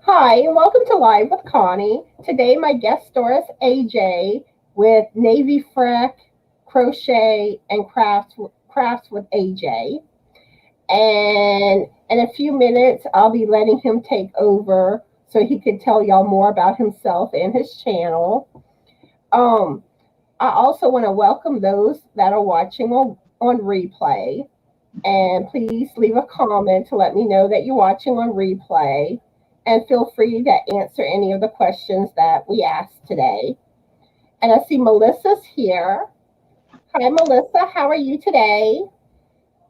Hi, and welcome to Live with Connie. Today, my guest star is AJ with navyfrek crochet and crafts with AJ. And in a few minutes, I'll be letting him take over so he can tell y'all more about himself and his channel. Um, I also want to welcome those that are watching on replay. And please leave a comment to let me know that you're watching on replay. And feel free to answer any of the questions that we asked today. And I see Melissa's here. Hi, Melissa. How are you today?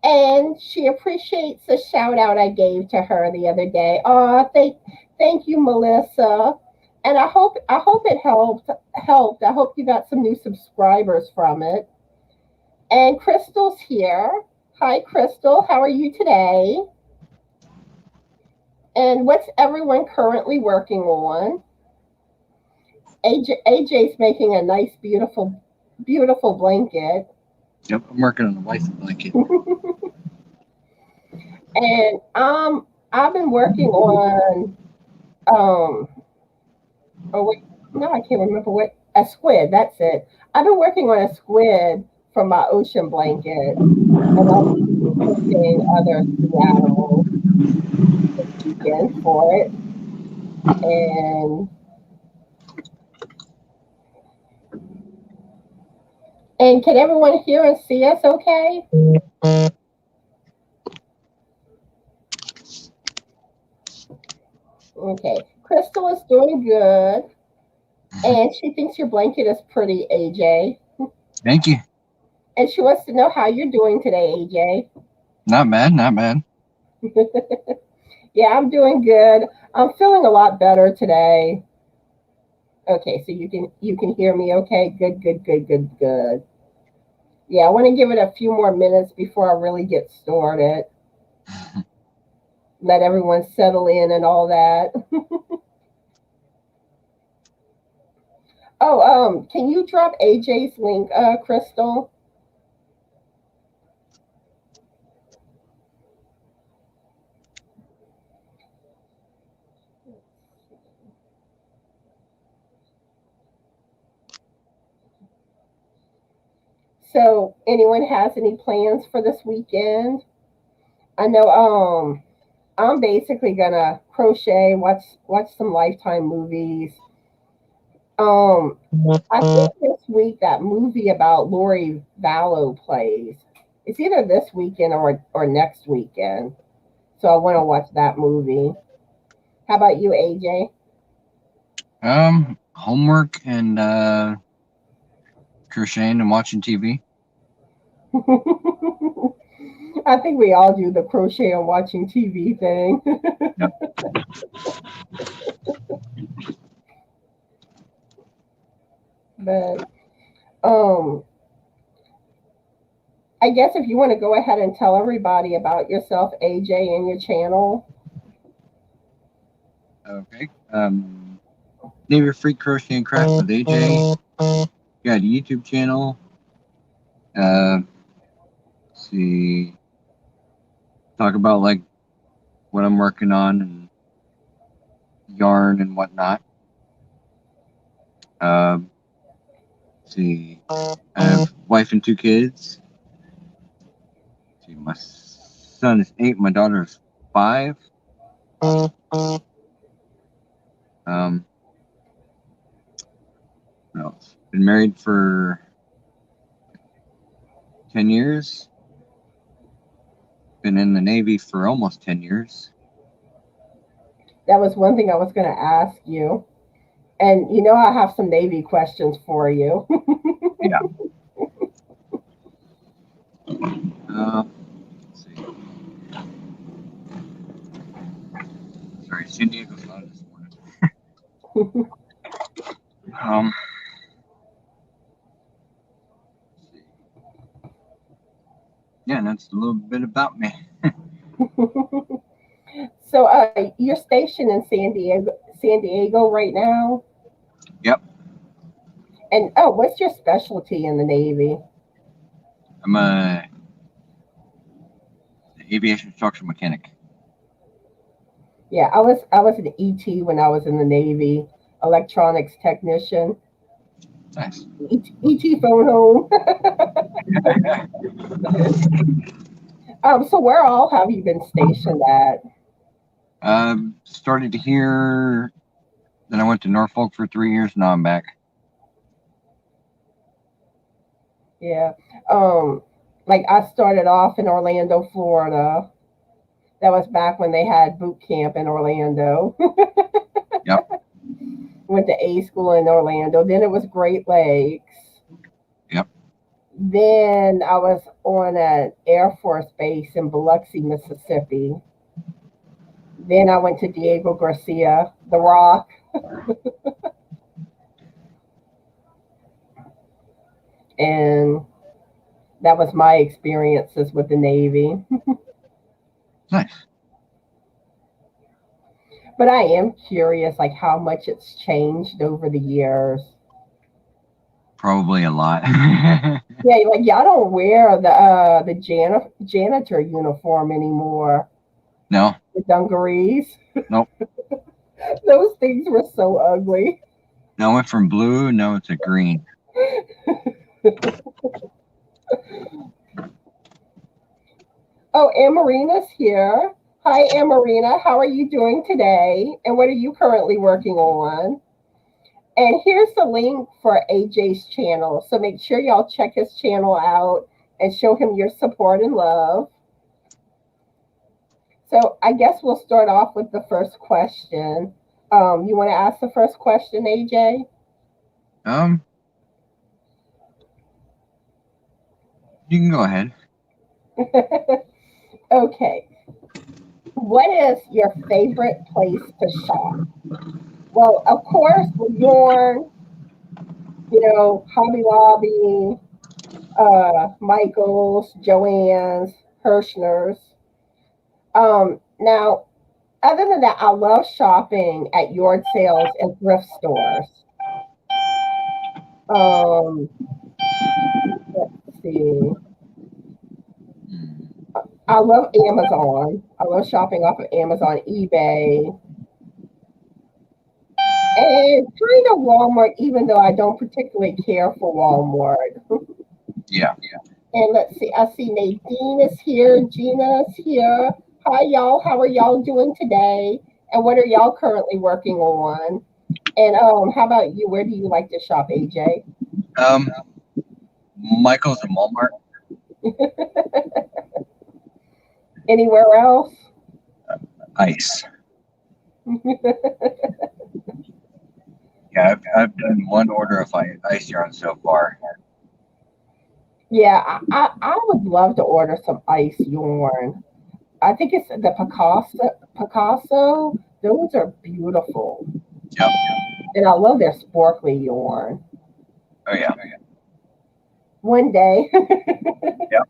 And she appreciates the shout out I gave to her the other day. Oh, thank you, Melissa. And I hope it helped. I hope you got some new subscribers from it. And Crystal's here. Hi, Crystal. How are you today? And what's everyone currently working on? AJ's making a nice, beautiful blanket. Yep, I'm working on a wife blanket. And I've been working on oh wait, no, I can't remember what a squid. That's it. I've been working on a squid for my ocean blanket, and I'll be crocheting other sea animals this weekend for it. And can everyone hear and see us okay? Okay. Crystal is doing good. And she thinks your blanket is pretty, AJ. Thank you. And she wants to know how you're doing today, AJ. Not bad, not bad. Yeah, I'm doing good. I'm feeling a lot better today. Okay, so you can hear me okay? Good. Yeah, I want to give it a few more minutes before I really get started. Let everyone settle in and all that. Oh, can you drop AJ's link, Crystal? So, anyone has any plans for this weekend? I know I'm basically gonna crochet, watch some Lifetime movies. Um I think this week that movie about Lori Vallow plays. It's either this weekend or next weekend. So I want to watch that movie. How about you, AJ? Homework and crocheting and watching TV. I think we all do the crochet and watching TV thing. Yep. But um I guess if you want to go ahead and tell everybody about yourself, AJ, and your channel. Okay. Navyfrek Crochet and Craft with AJ. Got a YouTube channel. Let's see. Talk about like what I'm working on and yarn and whatnot. Let's see. I have wife and 2 kids. Let's see, my son is 8, my daughter is 5. What else? Been married for 10 years. Been in the Navy for almost 10 years. That was one thing I was going to ask you. And you know, I have some Navy questions for you. Yeah. Let's see. Sorry, San Diego's loud this morning. Yeah, and that's a little bit about me. So, you're stationed in San Diego right now. Yep. And what's your specialty in the Navy? I'm a aviation instructor mechanic. Yeah, I was an ET when I was in the Navy, electronics technician. Nice. ET phone home. So where all have you been stationed at? Started here, then I went to Norfolk for 3 years. Now I'm back. Yeah. Um, like I started off in Orlando, Florida. That was back when they had boot camp in Orlando. Yep. Went to A school in Orlando. Then it was Great Lakes. Yep. Then I was on an Air Force base in Biloxi, Mississippi. Then I went to Diego Garcia, The Rock, and that was my experiences with the Navy. Nice. But I am curious, like how much it's changed over the years. Probably a lot. Yeah, like y'all don't wear the janitor uniform anymore. No. The dungarees. Nope. Those things were so ugly. Now it went from blue. Now it's a green. Oh, Amarina's here. Hi, Amarina. How are you doing today? And what are you currently working on? And here's the link for AJ's channel. So make sure y'all check his channel out and show him your support and love. So I guess we'll start off with the first question. You want to ask the first question, AJ? You can go ahead. Okay. What is your favorite place to shop? Well, of course, with yarn, Hobby Lobby, Michael's, Joann's, Hirschner's. Now, other than that, I love shopping at yard sales and thrift stores. Um, let's see. I love Amazon. I love shopping off of Amazon, eBay, and kind of Walmart, even though I don't particularly care for Walmart. Yeah. And let's see, I see Nadine is here, Gina's here. Hi, y'all. How are y'all doing today? And what are y'all currently working on? And how about you? Where do you like to shop, AJ? Michael's and Walmart. Anywhere else? Ice. Yeah, I've done one order of ice yarn so far. Yeah, I would love to order some ice yarn. I think it's the Picasso. Those are beautiful. Yep. And I love their sparkly yarn. Oh yeah. One day. Yep.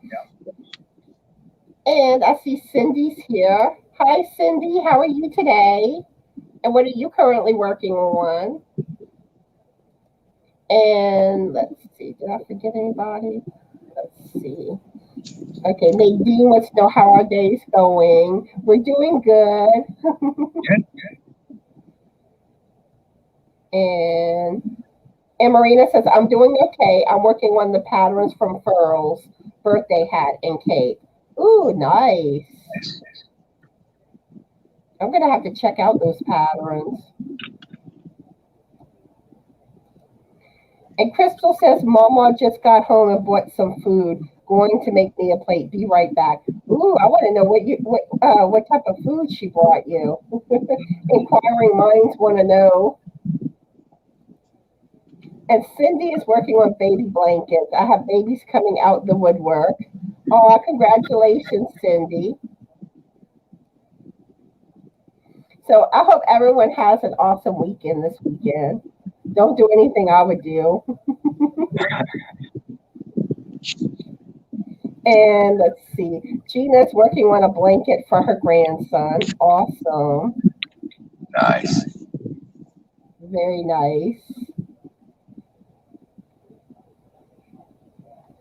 And I see Cindy's here. Hi, Cindy. How are you today? And what are you currently working on? And let's see. Did I forget anybody? Let's see. Okay, Nadine wants to know how our day's going. We're doing good. Good. And Marina says, I'm doing okay. I'm working on the patterns from Furl's birthday hat and cape. Ooh, nice. I'm going to have to check out those patterns. And Crystal says, Mama just got home and bought some food. Going to make me a plate. Be right back. Ooh, I want to know what type of food she brought you. Inquiring minds want to know. And Cindy is working on baby blankets. I have babies coming out the woodwork. Oh, congratulations, Cindy. So I hope everyone has an awesome weekend this weekend. Don't do anything I would do. And let's see. Gina's working on a blanket for her grandson. Awesome. Nice. Very nice.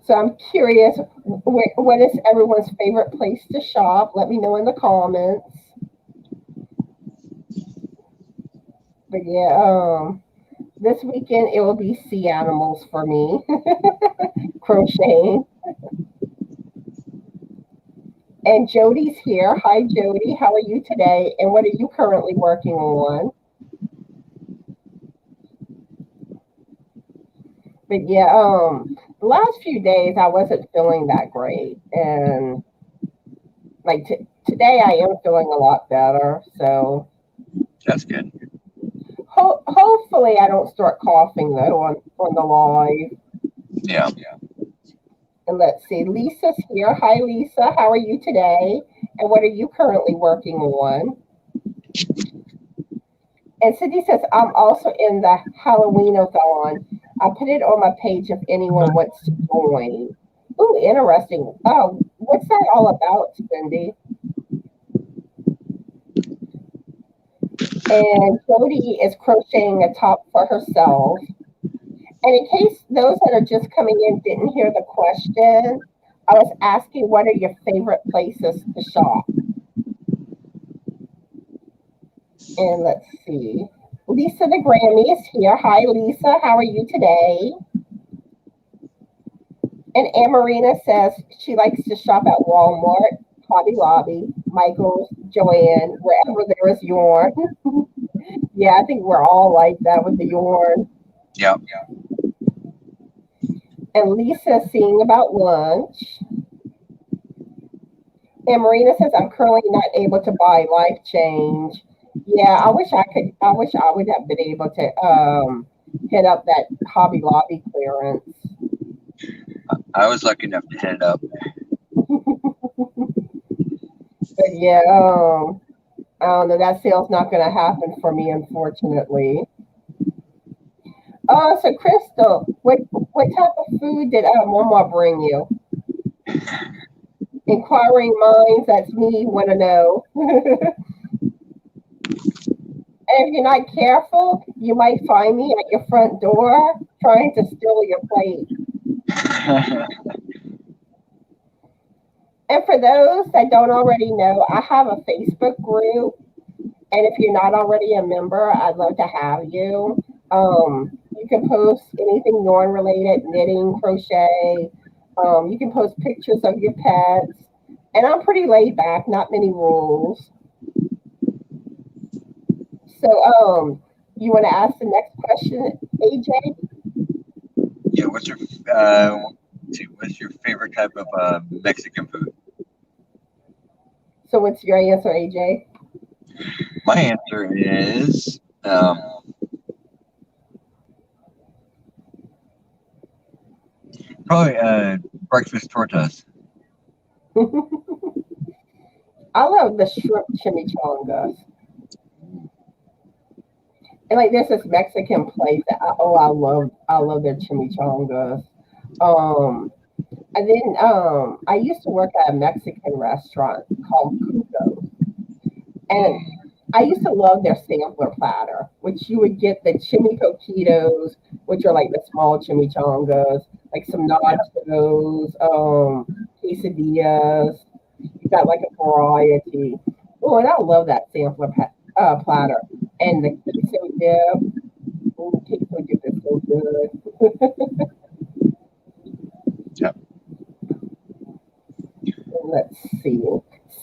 So I'm curious, what is everyone's favorite place to shop? Let me know in the comments. But yeah, this weekend it will be sea animals for me, crocheting. And Jody's here. Hi, Jody. How are you today? And what are you currently working on? But yeah, the last few days I wasn't feeling that great, and like today I am feeling a lot better. So That's good. hopefully I don't start coughing though on the live. Yeah. And let's see, Lisa's here. Hi, Lisa. How are you today? And what are you currently working on? And Cindy says, I'm also in the Halloween-a-thon. I put it on my page if anyone wants to join. Ooh, interesting. Oh, what's that all about, Cindy? And Jody is crocheting a top for herself. And in case those that are just coming in didn't hear the question, I was asking what are your favorite places to shop? And let's see. Lisa the Grammy is here. Hi, Lisa. How are you today? And Amarina says she likes to shop at Walmart, Hobby Lobby, Michael's, Joanne, wherever there is yarn. Yeah, I think we're all like that with the yarn. Yeah. And Lisa seeing about lunch. And Marina says, I'm currently not able to buy Life Change. Yeah, I wish I could. I wish I would have been able to hit up that Hobby Lobby clearance. I was lucky enough to hit it up. But yeah, I don't know. That sale's not going to happen for me, unfortunately. Oh, so Crystal, what type of food did Mama bring you? Inquiring minds, that's me, want to know. And if you're not careful, you might find me at your front door trying to steal your plate. And for those that don't already know, I have a Facebook group. And if you're not already a member, I'd love to have you. You can post anything yarn related, knitting, crochet. You can post pictures of your pets. And I'm pretty laid back, not many rules. So, you want to ask the next question, AJ? Yeah. What's your favorite type of Mexican food? So, what's your answer, AJ? My answer is probably breakfast tortas. I love the shrimp chimichangas. And like there's this Mexican place that I love their chimichangas. Um, and then I used to work at a Mexican restaurant called Cuco, and I used to love their sampler platter, which you would get the chimicoquitos, which are like the small chimichangas, like some nachos, quesadillas. You got like a variety. Oh, and I love that platter. And the queso dip. Oh, queso dip is so good. Yep. Let's see.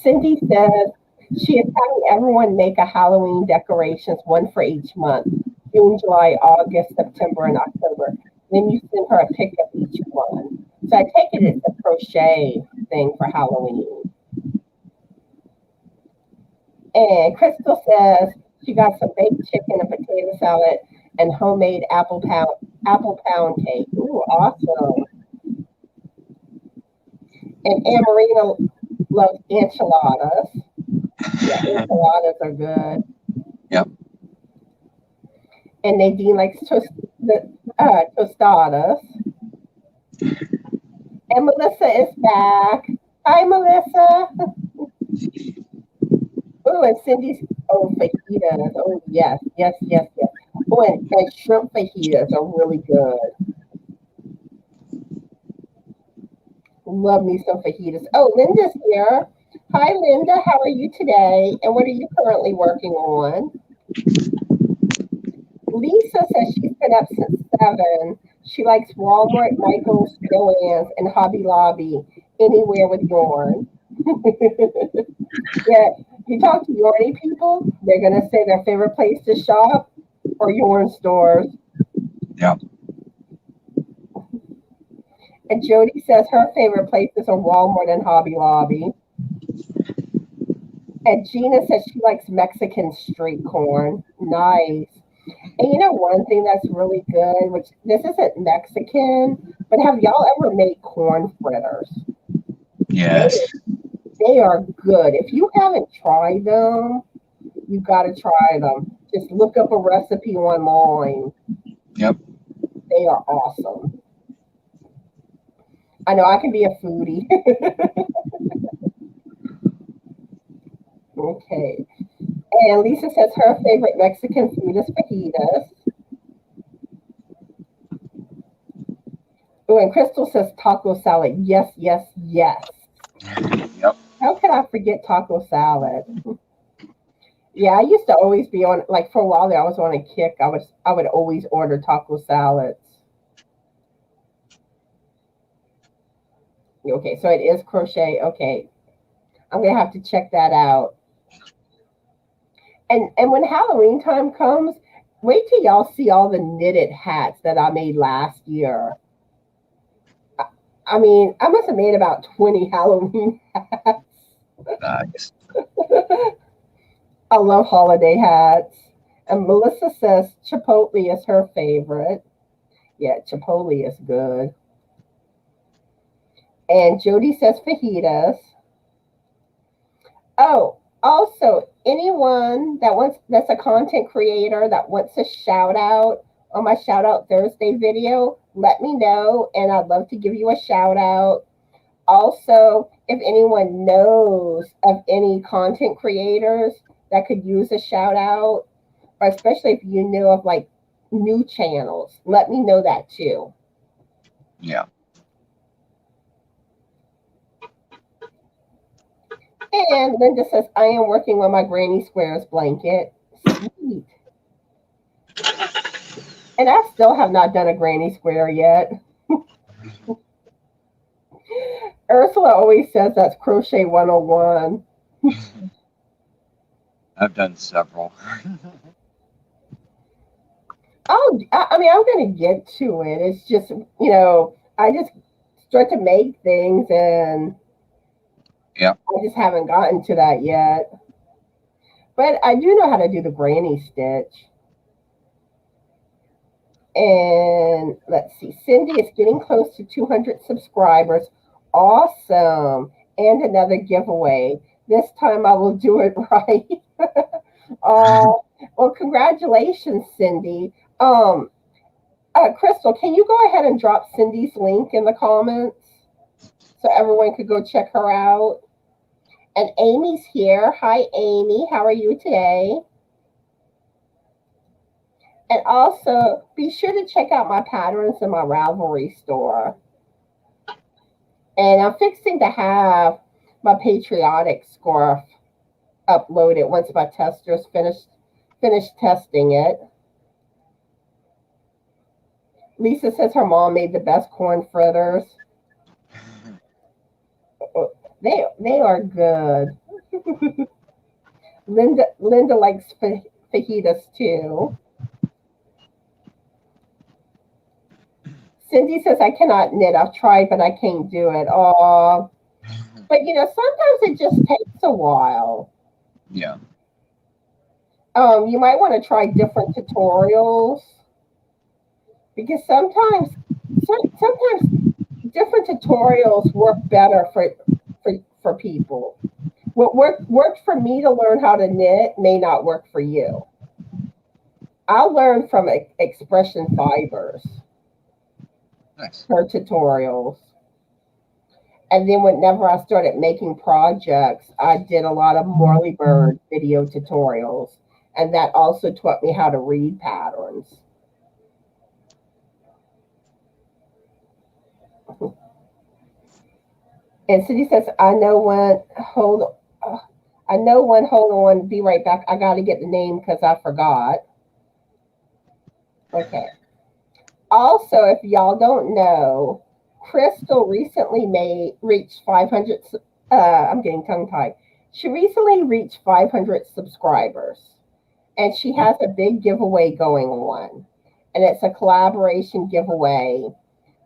Cindy says she is having everyone make a Halloween decorations, one for each month. June, July, August, September, and October. Then you send her a pic of each one. So I take it it's a crochet thing for Halloween. And Crystal says she got some baked chicken and potato salad and homemade apple pound cake. Ooh, awesome. And Ann Marina loves enchiladas. Yeah, enchiladas are good. Yep. And Nadine likes tostadas. And Melissa is back. Hi, Melissa. Oh, and Cindy's, fajitas. Oh, yes, yes, yes, yes. Oh, and shrimp fajitas are really good. Love me some fajitas. Oh, Linda's here. Hi, Linda. How are you today? And what are you currently working on? Lisa says she's been up since 7. She likes Walmart, Michael's, Joann's, and Hobby Lobby, anywhere with yarn. Yeah, you talk to yarny people, they're going to say their favorite place to shop or yarn stores. Yeah. And Jody says her favorite places are Walmart and Hobby Lobby. And Gina says she likes Mexican street corn. Nice. And you know one thing that's really good, which this isn't Mexican, but have y'all ever made corn fritters? Yes. They are good. If you haven't tried them, you got to try them. Just look up a recipe online. Yep. They are awesome. I know I can be a foodie. Okay. And Lisa says her favorite Mexican food is fajitas. Oh, and Crystal says taco salad. Yes, yes, yes. Yep. How could I forget taco salad? Yeah, I used to always be on, like for a while there, I was on a kick. I would always order taco salads. Okay, so it is crochet. Okay. I'm gonna have to check that out. And when Halloween time comes, wait till y'all see all the knitted hats that I made last year. I mean, I must have made about 20 Halloween hats. Nice. I love holiday hats. And Melissa says Chipotle is her favorite. Yeah, Chipotle is good. And Jody says fajitas. Oh, also, anyone that's a content creator that wants a shout out on my shout out Thursday video, let me know and I'd love to give you a shout out. Also, if anyone knows of any content creators that could use a shout out, or especially if you know of like new channels, let me know that too. Yeah. And Linda says, I am working on my Granny Squares blanket. Sweet. And I still have not done a Granny Square yet. Ursula always says that's crochet 101. I've done several. Oh, I mean, I'm going to get to it. It's just, I just start to make things and yeah, I just haven't gotten to that yet. But I do know how to do the granny stitch. And let's see, Cindy is getting close to 200 subscribers. Awesome. And another giveaway. This time I will do it right. Well, congratulations, Cindy. Crystal, can you go ahead and drop Cindy's link in the comments so everyone could go check her out? And Amy's here. Hi, Amy. How are you today? And also, be sure to check out my patterns in my Ravelry store. And I'm fixing to have my patriotic scarf uploaded once my testers finish testing it. Lisa says her mom made the best corn fritters. They are good. Linda likes fajitas too. Cindy says I cannot knit. I've tried, but I can't do it. Oh, but sometimes it just takes a while. Yeah. You might want to try different tutorials because sometimes different tutorials work better for people. What worked for me to learn how to knit may not work for you. I learned from Expression Fibers. Nice. Her tutorials. And then whenever I started making projects, I did a lot of Morley Bird video tutorials. And that also taught me how to read patterns. And Cindy says, I know one, hold on, be right back. I got to get the name because I forgot. Okay. Also, if y'all don't know, Crystal recently reached 500. I'm getting tongue tied. She recently reached 500 subscribers, and she has a big giveaway going on, and it's a collaboration giveaway.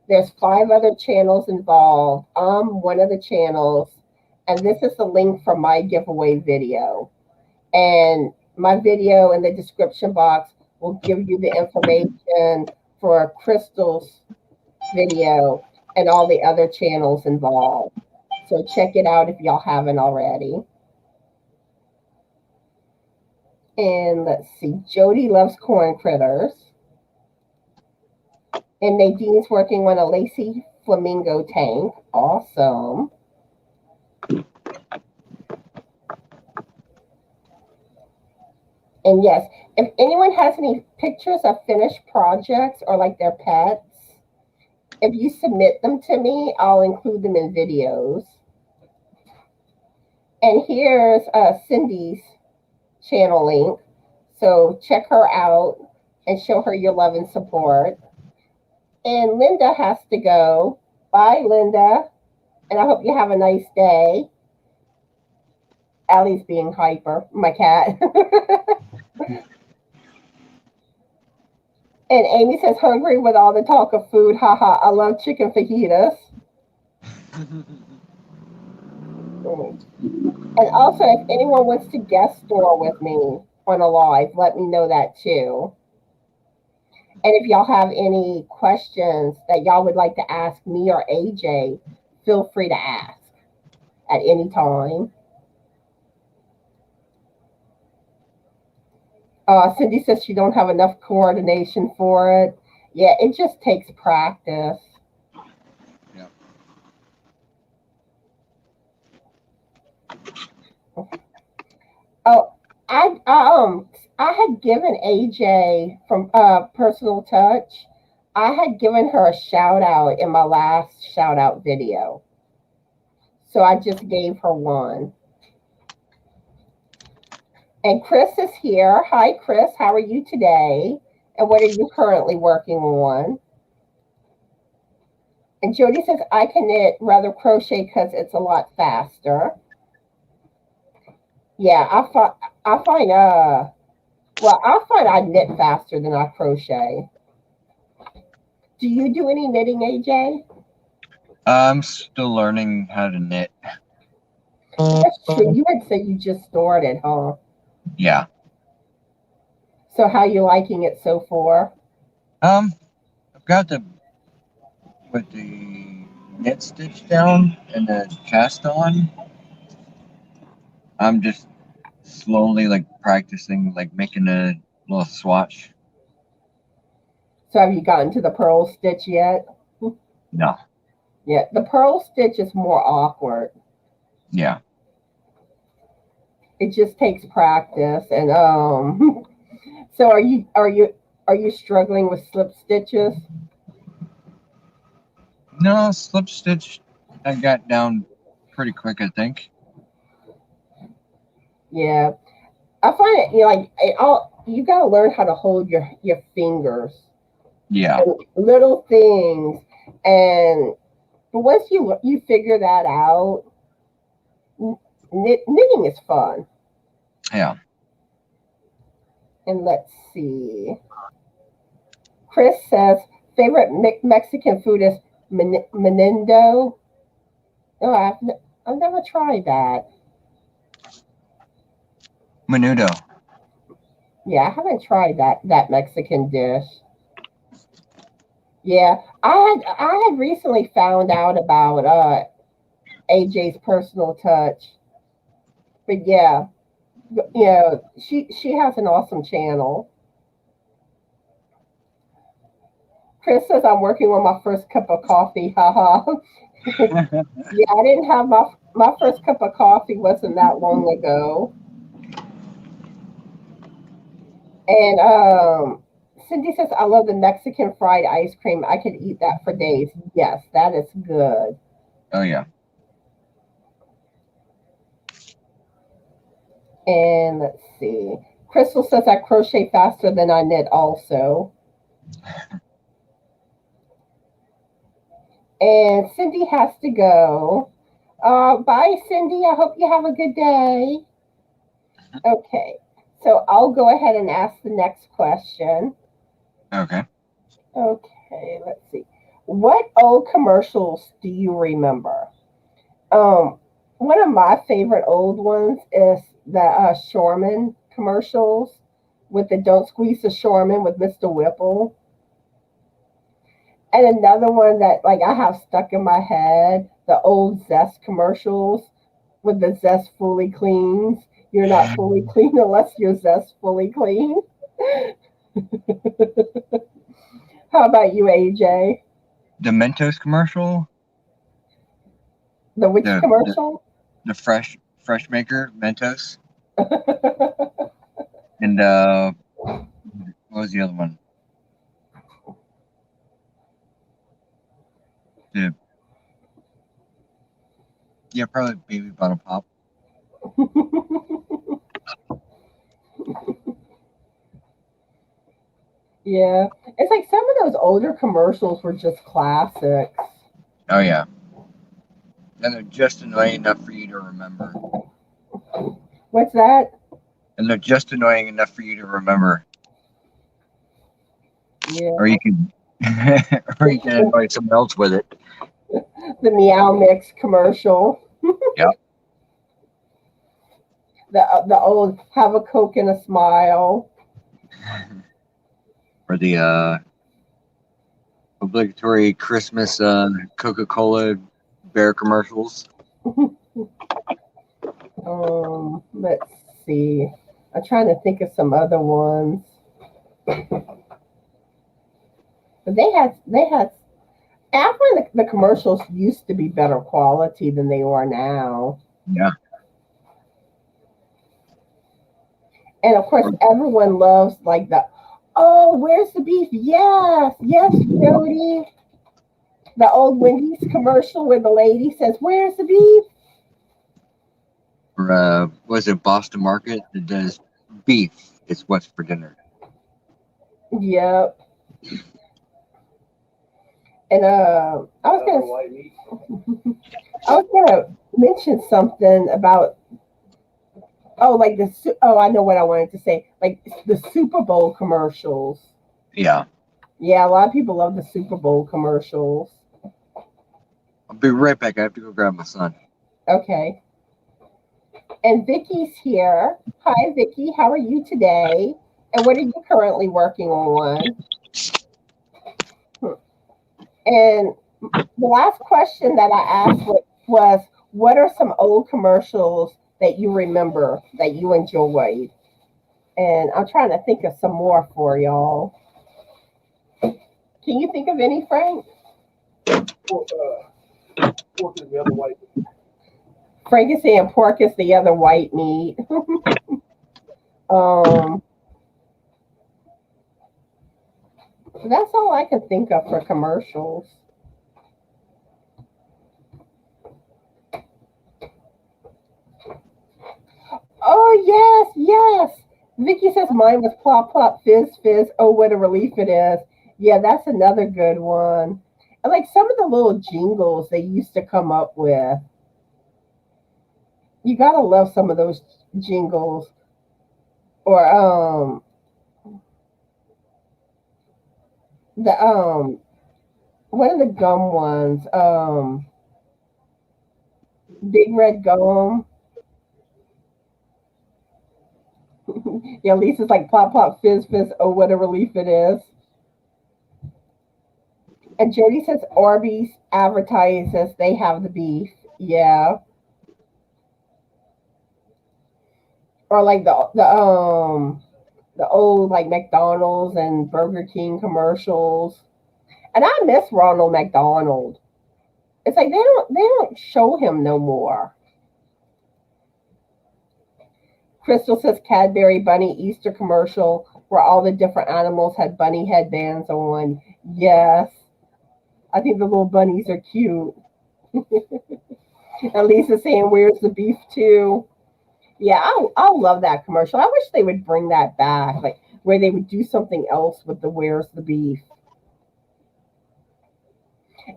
There's 5 other channels involved. I'm one of the channels, and this is the link for my giveaway video. And my video in the description box will give you the information for Crystal's video and all the other channels involved. So check it out if y'all haven't already. And let's see, Jody loves corn critters. And Nadine's working on a lacy flamingo tank. Awesome. And yes, if anyone has any pictures of finished projects or like their pets, if you submit them to me, I'll include them in videos. And here's Cindy's channel link. So check her out and show her your love and support. And Linda has to go. Bye, Linda. And I hope you have a nice day. Allie's being hyper, my cat. And Amy says, hungry with all the talk of food. Haha, I love chicken fajitas. And also, if anyone wants to guest store with me on a live, let me know that too. And if y'all have any questions that y'all would like to ask me or AJ, feel free to ask at any time. Cindy says she don't have enough coordination for it. Yeah, it just takes practice. Yeah. Oh, I had given AJ from Personal Touch. I had given her a shout out in my last shout out video. So I just gave her one. And Chris is here. Hi, Chris. How are you today? And what are you currently working on? And Jody says, I can knit rather crochet because it's a lot faster. Yeah, I find I knit faster than I crochet. Do you do any knitting, AJ? I'm still learning how to knit. That's true. You had said you just started, huh? Yeah. So how you liking it so far? I've got the knit stitch down and the cast on. I'm just slowly practicing, making a little swatch. So have you gotten to the purl stitch yet? No. Yeah, the purl stitch is more awkward. Yeah. It just takes practice. And so are you struggling with slip stitches? No, slip stitch I got down pretty quick, I think. Yeah. I find you gotta learn how to hold your fingers. Yeah. Little things. And but once you figure that out, knitting is fun. Yeah. And let's see. Chris says favorite Mexican food is menudo. Oh, I've never tried that. Menudo. Yeah, I haven't tried that Mexican dish. Yeah, I had recently found out about AJ's Personal Touch. But yeah, you know, she has an awesome channel. Chris says I'm working on my first cup of coffee. Haha. Yeah, I didn't have my first cup of coffee wasn't that long ago. And Cindy says I love the Mexican fried ice cream. I could eat that for days. Yes, that is good. Oh yeah. And let's see. Crystal says I crochet faster than I knit also. And Cindy has to go. Bye, Cindy. I hope you have a good day. Okay, so I'll go ahead and ask the next question. Okay. Okay, let's see. What old commercials do you remember? One of my favorite old ones is the Shoreman commercials with the "Don't Squeeze the Shoreman" with Mr. Whipple. And another one that like I have stuck in my head, the old Zest commercials with the Zest fully cleans. You're not fully clean unless you're Zest fully clean. How about you, AJ? The Mentos commercial. The which The commercial? the fresh maker Mentos, and what was the other one? The Yeah, probably Baby Bottle Pop. Yeah, it's like some of those older commercials were just classics. Oh yeah, and they're just annoying enough for you to remember. What's that? And they're just annoying enough for you to remember, Yeah, or you can, or you can annoy someone else with it. the Meow Mix commercial. Yep. The old "Have a Coke and a Smile." Or the obligatory Christmas Coca-Cola bear commercials. Let's see. I'm trying to think of some other ones. But they had after the commercials used to be better quality than they are now. Yeah. And of course everyone loves like the "Oh, where's the beef?" Yes, yes, Jody. The old Wendy's commercial where the lady says, "Where's the beef?" Or was it Boston Market that does beef? It's what's for dinner. Yep. And I was gonna mention something about like I know what I wanted to say, like the Super Bowl commercials. Yeah. Yeah, a lot of people love the Super Bowl commercials. I'll be right back. I have to go grab my son. Okay. And Vicky's here. Hi, Vicky. How are you today? And what are you currently working on? And the last question that I asked was, what are some old commercials that you remember that you enjoyed? And I'm trying to think of some more for y'all. Can you think of any, Frank? Pork is the other white meat. Frank is saying pork is the other white meat. That's all I can think of for commercials. Oh yes, yes. Vicky says mine was plop plop fizz fizz. Oh, what a relief it is. Yeah, that's another good one. And like some of the little jingles they used to come up with. You gotta love some of those jingles. Or the one of the gum ones. Big Red Gum. Yeah, Lisa's like plop plop fizz fizz. Oh, what a relief it is. And Jody says Arby's advertises they have the beef. Yeah. Or like the old like McDonald's and Burger King commercials. And I miss Ronald McDonald. It's like they don't show him no more. Crystal says Cadbury Bunny Easter commercial where all the different animals had bunny headbands on. Yes. I think the little bunnies are cute. And Lisa's saying, "Where's the beef too?" Yeah, I love that commercial. I wish they would bring that back. Like where they would do something else with the where's the beef.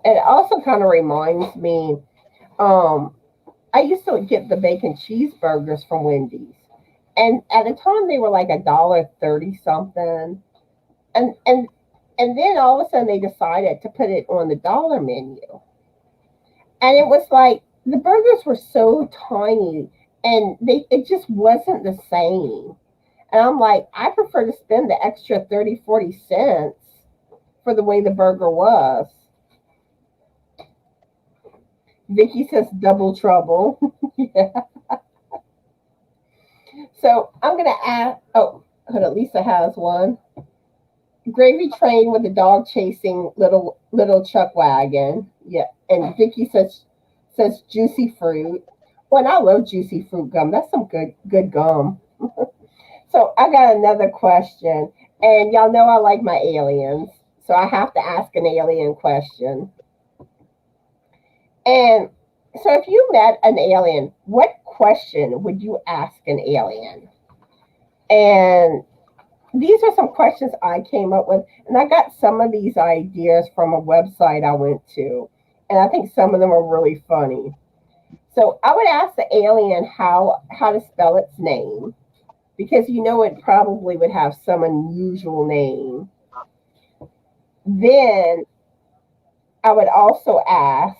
And it also kind of reminds me, I used to get the bacon cheeseburgers from Wendy's. And at the time they were like $1.30 something. And and then all of a sudden they decided to put it on the dollar menu. And it was like the burgers were so tiny and it just wasn't the same. And I'm like, I prefer to spend the extra 30, 40 cents for the way the burger was. Vicky says double trouble. Yeah. So I'm gonna add, oh, hold on, Lisa has one. Gravy train with the dog chasing little chuck wagon. Yeah. And Vicky says juicy fruit. Well, and I love juicy fruit gum. That's some good gum. So I got another question. And y'all know I like my aliens. So I have to ask an alien question. And so if you met an alien, what question would you ask an alien? And these are some questions I came up with. And I got some of these ideas from a website I went to. And I think some of them are really funny. So I would ask the alien how to spell its name, because it probably would have some unusual name. Then I would also ask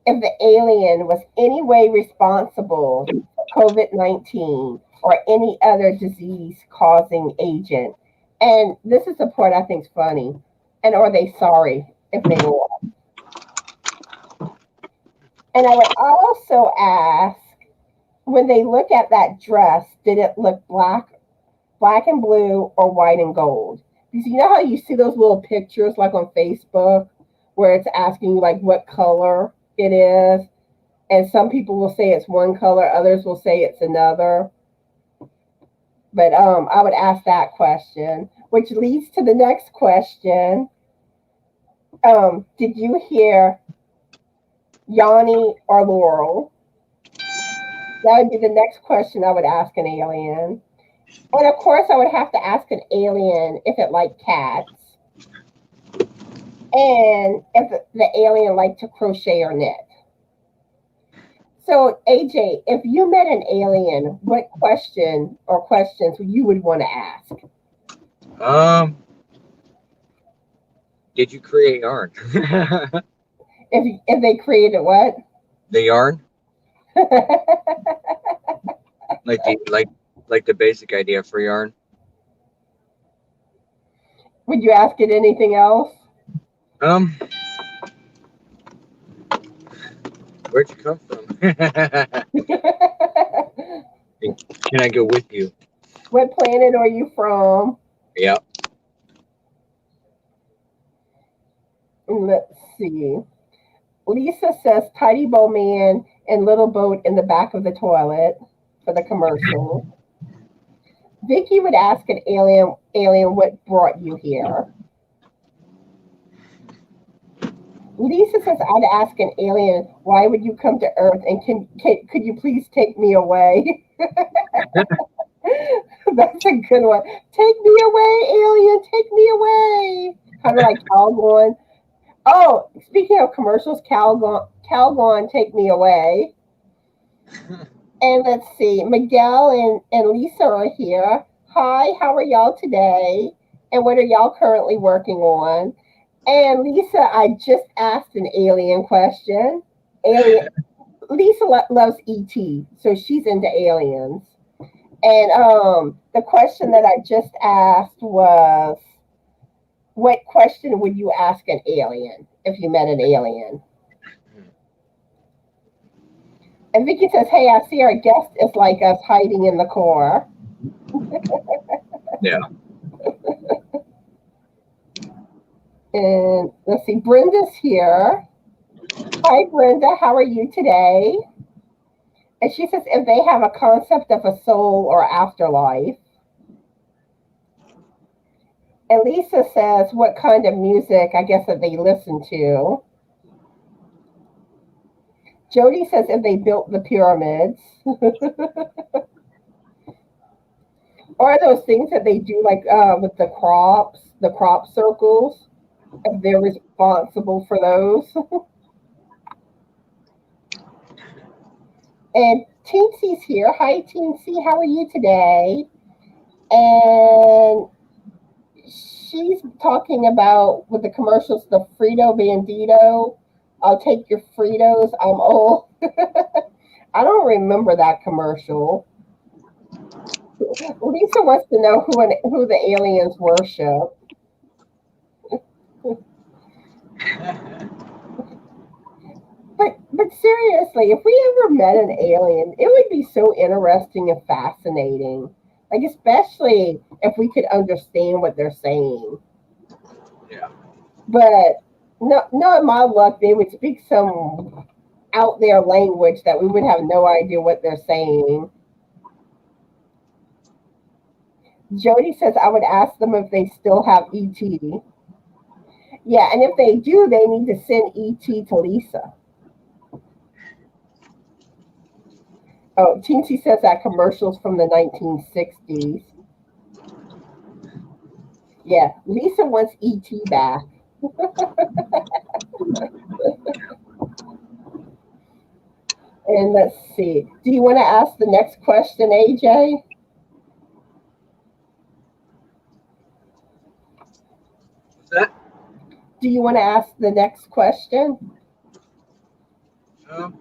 if the alien was any way responsible for COVID-19 or any other disease-causing agent. And this is the part I think is funny. And are they sorry if they were? And I would also ask, when they look at that dress, did it look black and blue, or white and gold? Because you know how you see those little pictures like on Facebook where it's asking you like what color it is, and some people will say it's one color, others will say it's another. But I would ask that question, which leads to the next question. Did you hear Yanni or Laurel? That would be the next question I would ask an alien. And of course, I would have to ask an alien if it liked cats, and if the alien liked to crochet or knit. So, AJ, if you met an alien, what question or questions you would want to ask? Did you create yarn? If they created what? The yarn? Like the basic idea for yarn. Would you ask it anything else? Where'd you come from? Can I go with you? What planet are you from? Yeah. Let's see. Lisa says Tidy Bow Man and Little Boat in the back of the toilet for the commercial. Vicky would ask an alien what brought you here. Lisa says I'd ask an alien, why would you come to Earth, and could you please take me away? That's a good one. Take me away, alien, take me away. Kind of like Calgon. Oh, speaking of commercials, Calgon, take me away. And let's see, Miguel and Lisa are here. Hi, how are y'all today? And what are y'all currently working on? And Lisa, I just asked an alien question. Lisa loves ET, so she's into aliens. And the question that I just asked was, what question would you ask an alien if you met an alien? And Vicky says, hey, I see our guest is like us, hiding in the car. Yeah. And let's see, Brenda's here. Hi, Brenda, how are you today? And she says, if they have a concept of a soul or afterlife. And Lisa says, what kind of music, I guess, that they listen to. Jody says, if they built the pyramids. Or those things that they do like with the crop circles, if they're responsible for those. And Teensy's here. Hi, Teensy. How are you today? And she's talking about with the commercials, the Frito Bandito. I'll take your Fritos. I'm old. I don't remember that commercial. Lisa wants to know who the aliens worship. But seriously, if we ever met an alien, it would be so interesting and fascinating. Like especially if we could understand what they're saying. Yeah. But no, in my luck, they would speak some out there language that we would have no idea what they're saying. Jody says I would ask them if they still have ET. Yeah, and if they do, they need to send ET to Lisa. Oh, Teensy says that commercials from the 1960s. Yeah, Lisa wants ET back. And let's see. Do you want to ask the next question, AJ? What's that? Do you want to ask the next question? Let's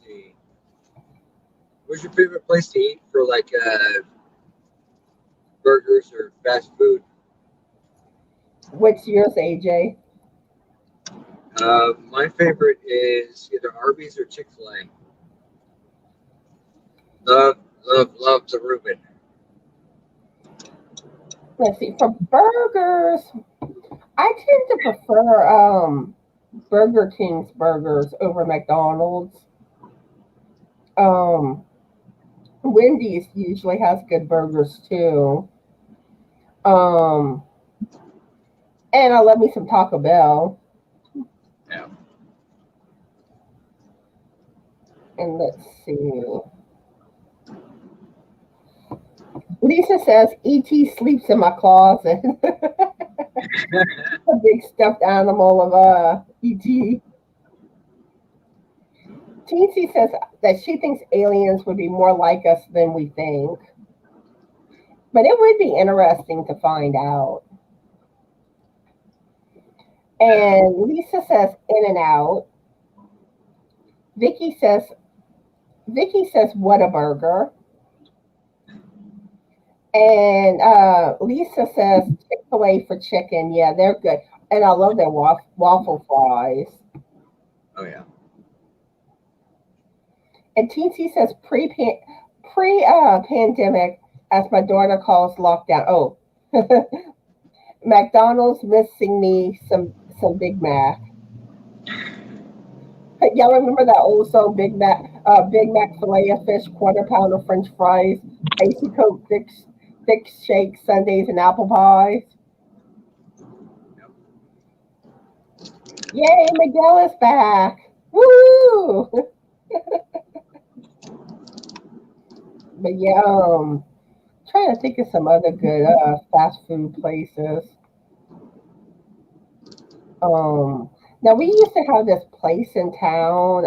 see. Where's your favorite place to eat for like burgers or fast food? What's yours, AJ? My favorite is either Arby's or Chick-fil-A. Love the Reuben. Let's see. For burgers, I tend to prefer Burger King's burgers over McDonald's. Wendy's usually has good burgers too. And I love me some Taco Bell. Yeah. And let's see. Lisa says E.T. sleeps in my closet. A big stuffed animal of E.T. Teensy says that she thinks aliens would be more like us than we think. But it would be interesting to find out. And Lisa says In and Out. Vicky says Whataburger. And Lisa says Chick-fil-A for chicken. Yeah, they're good. And I love their waffle fries. Oh yeah. And Teensy says pre-pandemic, as my daughter calls lockdown. Oh, McDonald's missing me some Big Mac. Y'all remember that old song, Big Mac fillet of fish, quarter pounder French fries, icy coke, thick shake, sundaes, and apple pies. Yay, Miguel is back! Woo! But yeah, trying to think of some other good fast food places. Now we used to have this place in town,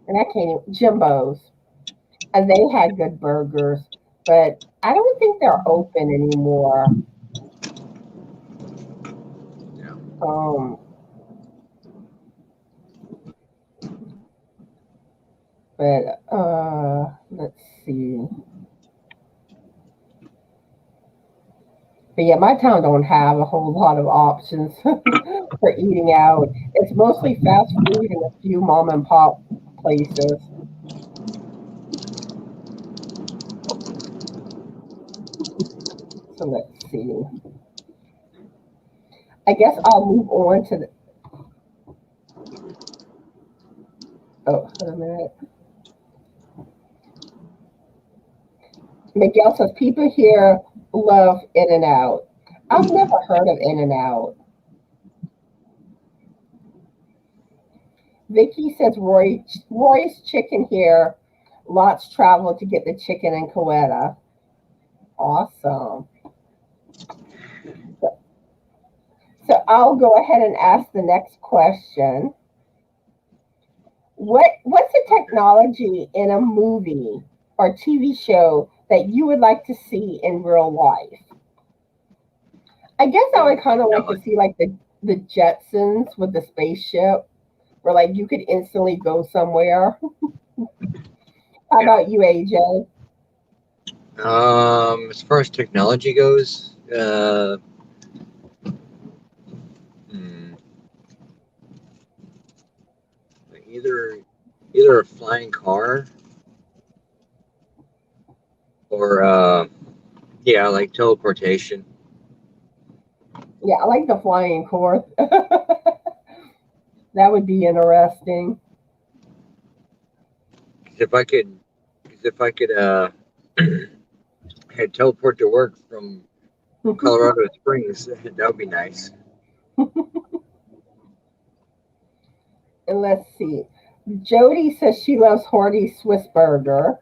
and I can't even, Jimbo's, and they had good burgers, but I don't think they're open anymore. Yeah. But let's see. But yeah, my town don't have a whole lot of options for eating out. It's mostly fast food and a few mom and pop places. So let's see. I guess I'll move on to the. Oh, hold a minute. Miguel says people here love In and Out. I've never heard of In and Out. Vicky says Roy's chicken here. Lots travel to get the chicken in Coweta. Awesome. So I'll go ahead and ask the next question. What's a technology in a movie or TV show that you would like to see in real life? I guess I would kind of like to see like the Jetsons with the spaceship, where like you could instantly go somewhere. How about you, AJ? As far as technology goes, either a flying car or yeah, like teleportation. Yeah, I like the flying car. That would be interesting. If I could, had teleport to work from Colorado Springs, that would be nice. And let's see. Jody says she loves Horty's Swiss burger.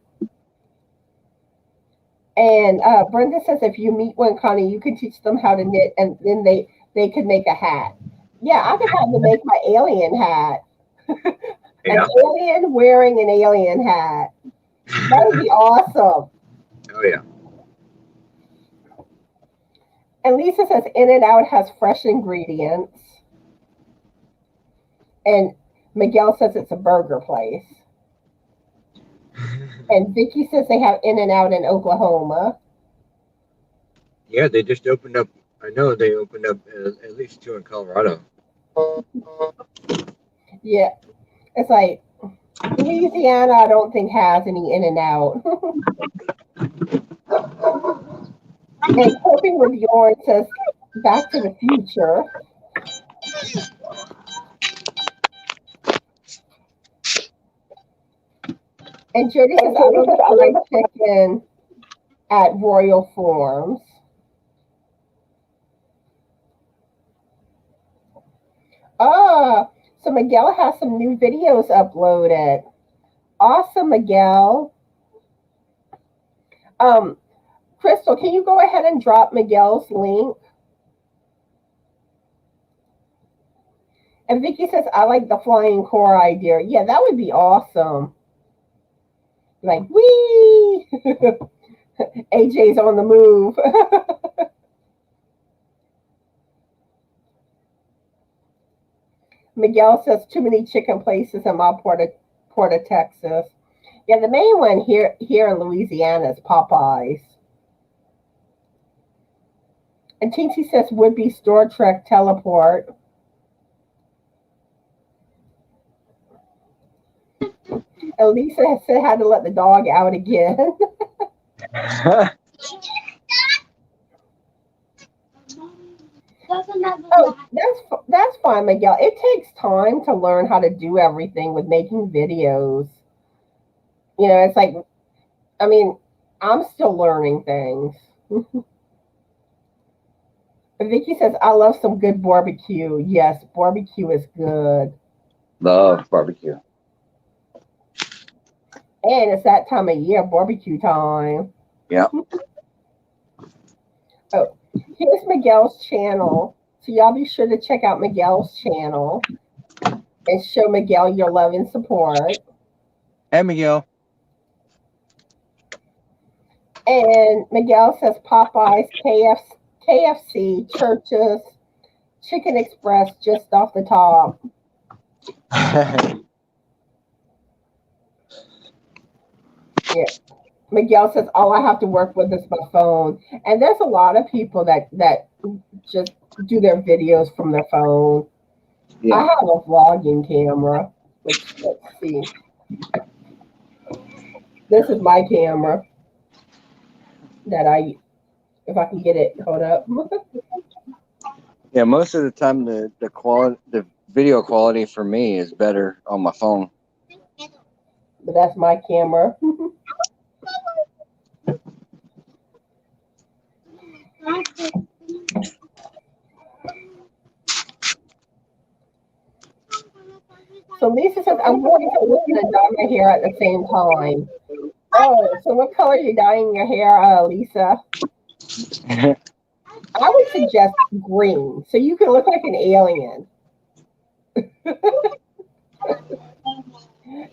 And Brenda says if you meet one, Connie, you can teach them how to knit, and then they could make a hat. Yeah, I could have them make my alien hat. Yeah. An alien wearing an alien hat. That would be awesome. Oh yeah. And Lisa says In-N-Out has fresh ingredients. And Miguel says it's a burger place. And Vicky says they have In-N-Out in Oklahoma. Yeah, they just opened up. I know they opened up at least 2 in Colorado. Yeah, it's like Louisiana, I don't think has any In-N-Out. And Coping with Yarn says Back to the Future. And Jody says I love the fried chicken at Royal Farms. So Miguel has some new videos uploaded. Awesome, Miguel. Crystal, can you go ahead and drop Miguel's link? And Vicky says, I like the flying core idea. Yeah, that would be awesome. Like, wee! AJ's on the move. Miguel says, too many chicken places in my part of Texas. Yeah, the main one here in Louisiana is Popeyes. And Teensy says, would be Star Trek Teleport. Elisa has said had to let the dog out again. Oh, that's fine, Miguel. It takes time to learn how to do everything with making videos. You know, it's like, I mean, I'm still learning things. Vicky says, I love some good barbecue. Yes, barbecue is good. Love barbecue. And it's that time of year, barbecue time. Yeah. Oh, here's Miguel's channel. So y'all be sure to check out Miguel's channel and show Miguel your love and support. Hey, Miguel. And Miguel says Popeyes, KFC, Churches, Chicken Express just off the top. Yeah. Miguel says all I have to work with is my phone. And there's a lot of people that just do their videos from their phone. Yeah. I have a vlogging camera. Let's see. This is my camera that if I can get it, hold up. Yeah, most of the time the video quality for me is better on my phone. But that's my camera. So So Lisa says, I'm going to listen and dye my hair at the same time. Oh, so what color are you dyeing your hair, Lisa? I would suggest green, so you can look like an alien.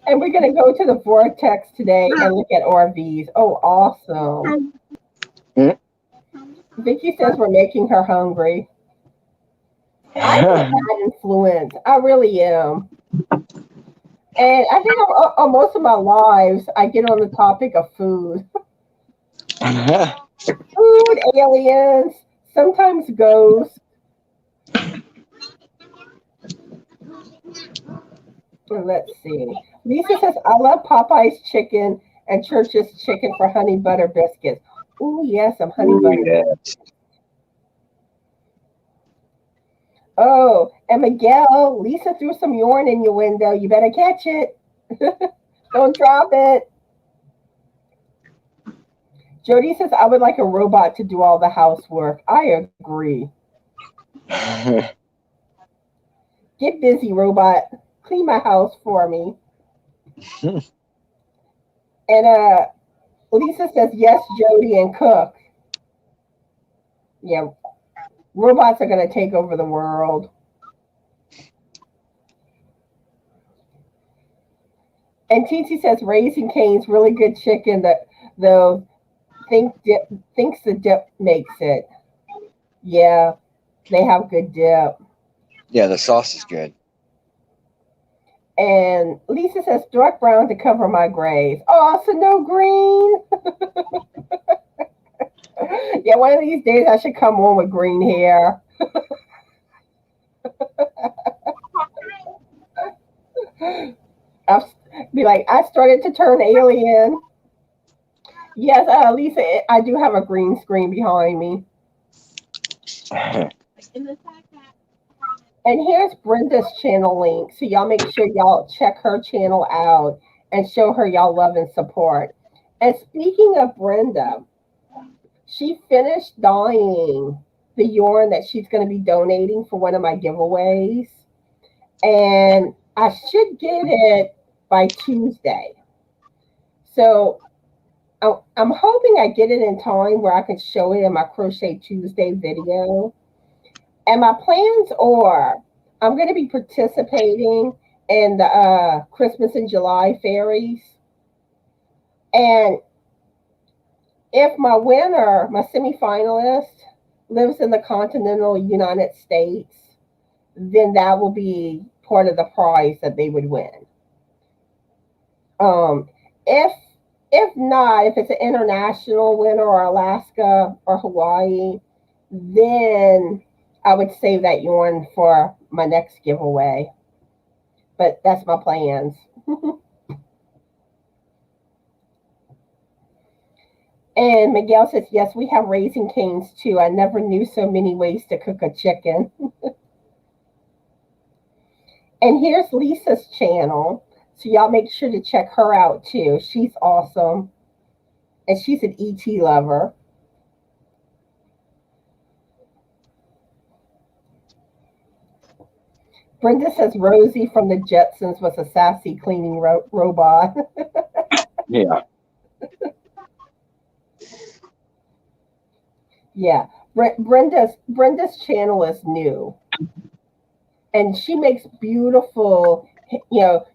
And we're going to go to the vortex today and look at RVs. Oh, awesome. Vicky says we're making her hungry. I'm a bad influence. I really am. And I think on most of my lives, I get on the topic of food. Food, aliens, sometimes ghosts. Let's see. Lisa says, I love Popeye's chicken and Church's chicken for honey butter biscuits. Oh, yes, some honey butter biscuits. Oh, and Miguel, Lisa threw some yarn in your window. You better catch it. Don't drop it. Jody says, I would like a robot to do all the housework. I agree. Get busy, robot. Clean my house for me. And Lisa says, yes, Jody, and cook. Yeah, robots are going to take over the world. And Titi says, Raising Cane's really good chicken, though thinks the dip makes it. Yeah, they have good dip. Yeah, the sauce is good. And Lisa says, dark brown to cover my grays. Oh, so no green. Yeah, one of these days I should come on with green hair. I'll be like, I started to turn alien. Yes, Lisa, I do have a green screen behind me. And here's Brenda's channel link. So y'all make sure y'all check her channel out and show her y'all love and support. And speaking of Brenda, she finished dyeing the yarn that she's going to be donating for one of my giveaways. And I should get it by Tuesday. So I'm hoping I get it in time where I can show it in my Crochet Tuesday video. And my plans are, I'm going to be participating in the Christmas in July fairies. And if my winner, my semifinalist, lives in the continental United States, then that will be part of the prize that they would win. If not, if it's an international winner or Alaska or Hawaii, then I would save that yarn for my next giveaway. But that's my plans. And Miguel says, yes, we have Raising Cane's too. I never knew so many ways to cook a chicken. And here's Lisa's channel. So y'all make sure to check her out too. She's awesome. And she's an ET lover. Brenda says Rosie from the Jetsons was a sassy cleaning robot. Yeah. Yeah. Brenda's channel is new. And she makes beautiful,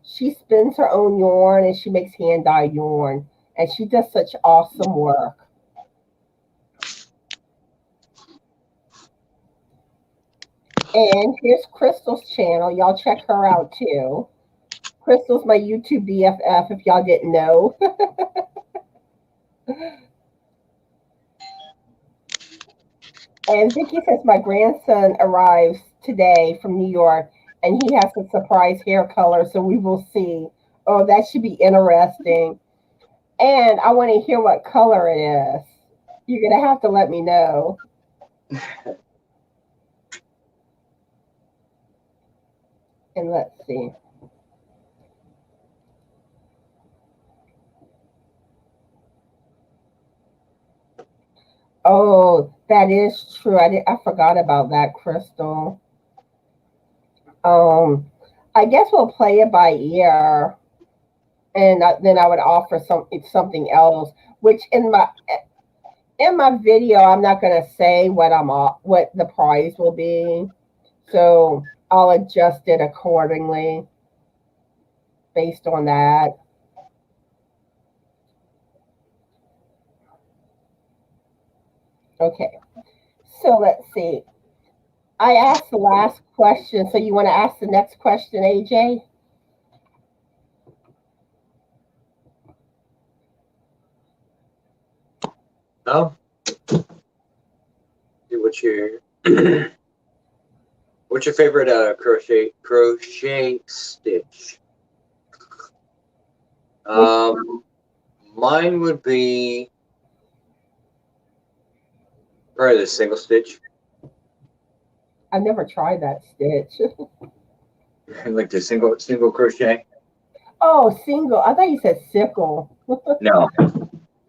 she spins her own yarn and she makes hand-dyed yarn. And she does such awesome work. And here's Crystal's channel. Y'all check her out too. Crystal's my YouTube BFF if y'all didn't know. And Vicky says my grandson arrives today from New York and he has a surprise hair color, so we will see. Oh, that should be interesting. And I want to hear what color it is. You're going to have to let me know. And let's see. Oh, that is true. I forgot about that, Crystal. I guess we'll play it by ear, and then I would offer something else. Which in my video, I'm not going to say what the price will be, so I'll adjust it accordingly based on that. Okay, so let's see. I asked the last question, so you want to ask the next question, AJ? No. What's your what's your favorite crochet stitch? Mine would be probably the single stitch. I've never tried that stitch. Like the single crochet. Oh, single. I thought you said sickle. No.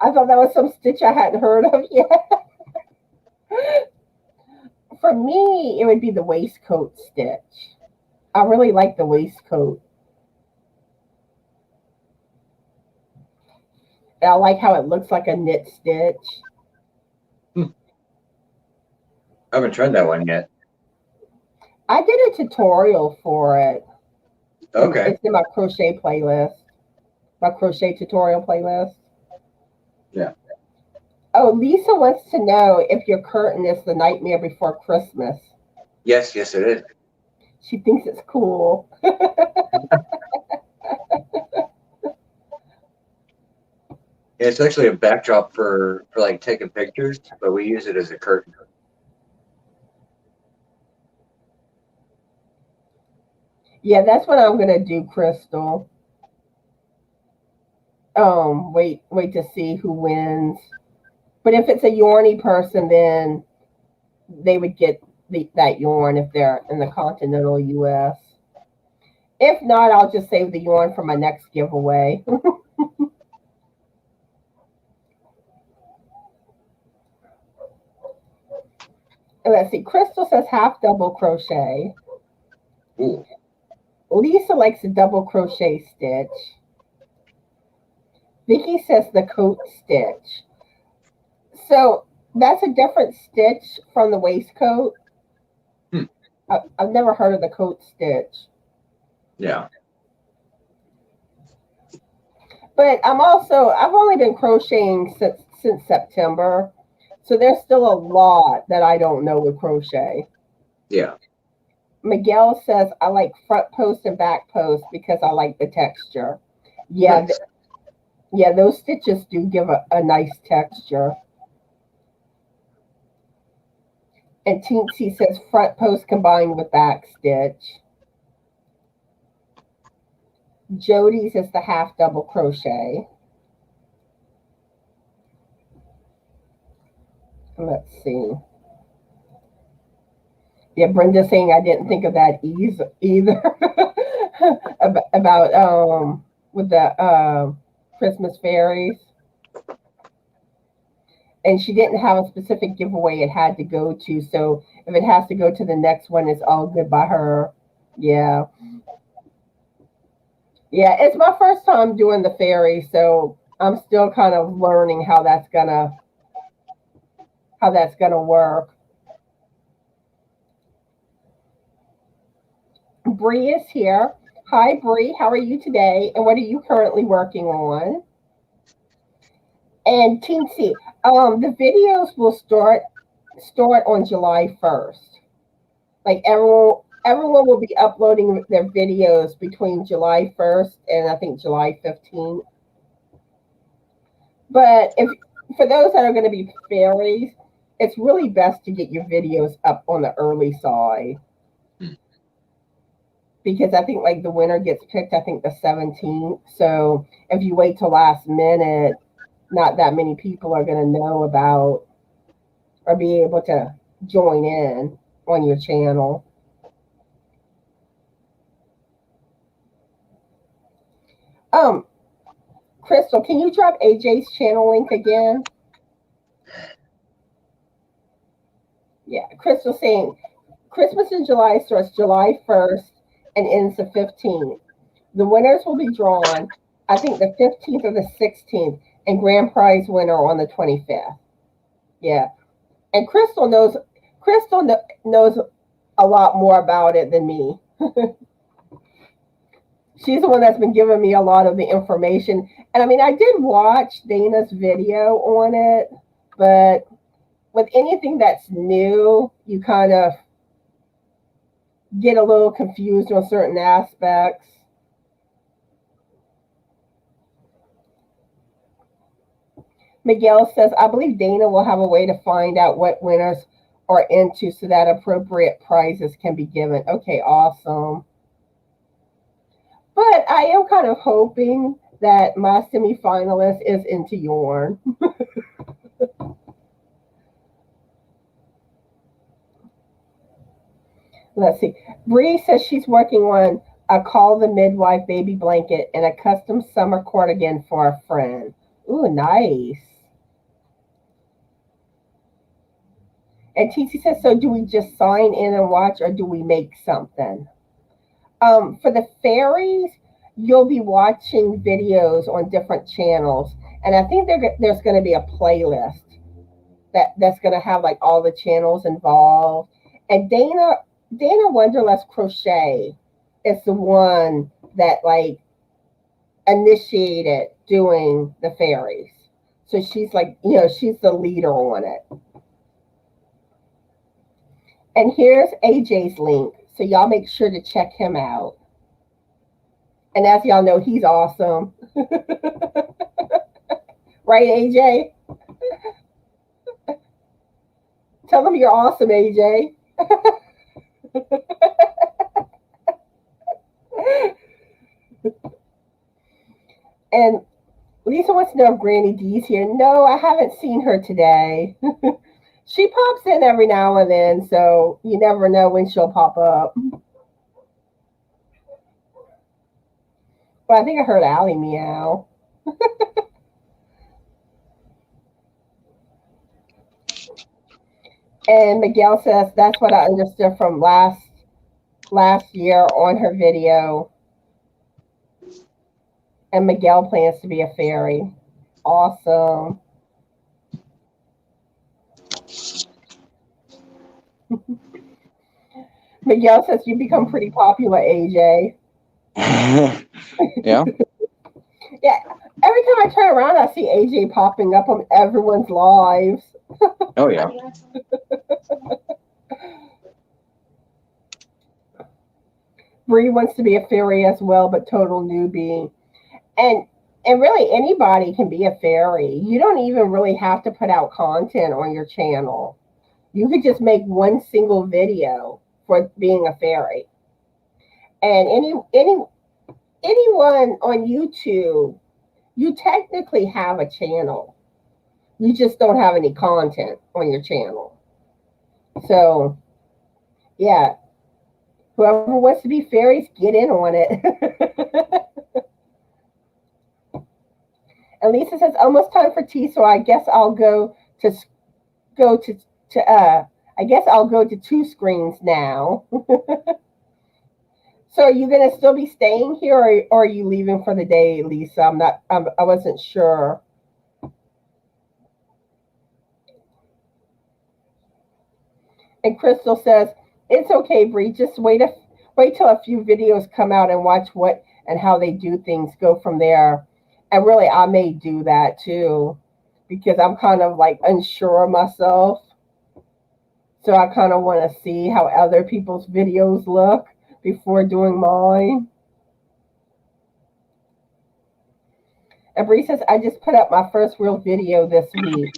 I thought that was some stitch I hadn't heard of yet. For me, it would be the waistcoat stitch. I really like the waistcoat. And I like how it looks like a knit stitch. I haven't tried that one yet. I did a tutorial for it. Okay. It's in my crochet playlist. My crochet tutorial playlist. Yeah. Oh, Lisa wants to know if your curtain is the Nightmare Before Christmas. Yes, it is. She thinks it's cool. It's actually a backdrop for like taking pictures, but we use it as a curtain. Yeah, that's what I'm gonna do, Crystal. Wait to see who wins. But if it's a yarny person, then they would get that yarn if they're in the continental US. If not, I'll just save the yarn for my next giveaway. And let's see, Crystal says half double crochet. Ooh. Lisa likes a double crochet stitch. Vicky says the coat stitch. So that's a different stitch from the waistcoat. I've never heard of the coat stitch. Yeah. But I've only been crocheting since September. So there's still a lot that I don't know with crochet. Yeah. Miguel says, I like front post and back post because I like the texture. Yeah, Nice. Yeah, those stitches do give a nice texture. And Teensy says front post combined with back stitch. Jody's is the half double crochet. Let's see. Yeah, Brenda's saying I didn't think of that either. about with the Christmas fairies. And she didn't have a specific giveaway it had to go to. So if it has to go to the next one, it's all good by her. Yeah. Yeah, it's my first time doing the fairy, so I'm still kind of learning how that's gonna work. Bree is here. Hi, Bree. How are you today? And what are you currently working on? And Teensy, the videos will start on July 1st. Like everyone will be uploading their videos between July 1st and I think July 15th. But for those that are going to be fairies, it's really best to get your videos up on the early side. Because I think like the winner gets picked, I think the 17th. So if you wait till last minute, not that many people are going to know about or be able to join in on your channel. Crystal, can you drop AJ's channel link again? Yeah, Crystal saying Christmas in July starts July 1st and ends the 15th. The winners will be drawn, I think, the 15th or the 16th, and grand prize winner on the 25th. Yeah. And Crystal knows a lot more about it than me. She's the one that's been giving me a lot of the information. And I mean, I did watch Dana's video on it, but with anything that's new, you kind of get a little confused on certain aspects. Miguel says, I believe Dana will have a way to find out what winners are into so that appropriate prizes can be given. Okay, awesome. But I am kind of hoping that my semifinalist is into yarn. Let's see. Bree says she's working on a Call the Midwife baby blanket and a custom summer cardigan for a friend. Ooh, nice. And TC says, so do we just sign in and watch, or do we make something? For the fairies, you'll be watching videos on different channels. And I think there's going to be a playlist that's going to have like all the channels involved. And Dana Wonderlust Crochet is the one that like initiated doing the fairies. So she's like, she's the leader on it. And here's AJ's link. So y'all make sure to check him out. And as y'all know, he's awesome. Right, AJ? Tell him you're awesome, AJ. And Lisa wants to know if Granny D's here. No, I haven't seen her today. She pops in every now and then, so you never know when she'll pop up. Well, I think I heard Allie meow. And Miguel says that's what I understood from last year on her video. And Miguel plans to be a fairy. Awesome. Miguel says you become pretty popular, AJ. Yeah. Yeah. Every time I turn around, I see AJ popping up on everyone's lives. Oh, yeah. Bree wants to be a fairy as well, but total newbie. And really, anybody can be a fairy. You don't even really have to put out content on your channel. You could just make one single video for being a fairy. And anyone on YouTube, you technically have a channel. You just don't have any content on your channel. So, yeah. Whoever wants to be fairies, get in on it. And Lisa says, almost time for tea, so I guess I'll go to two screens now. So are you going to still be staying here, or are you leaving for the day, Lisa? I wasn't sure. And Crystal says, it's okay, Bree. Just wait till a few videos come out and watch what and how they do things. Go from there. And really, I may do that too, because I'm kind of like unsure of myself. So I kind of want to see how other people's videos look before doing mine. And Bree says, I just put up my first real video this week.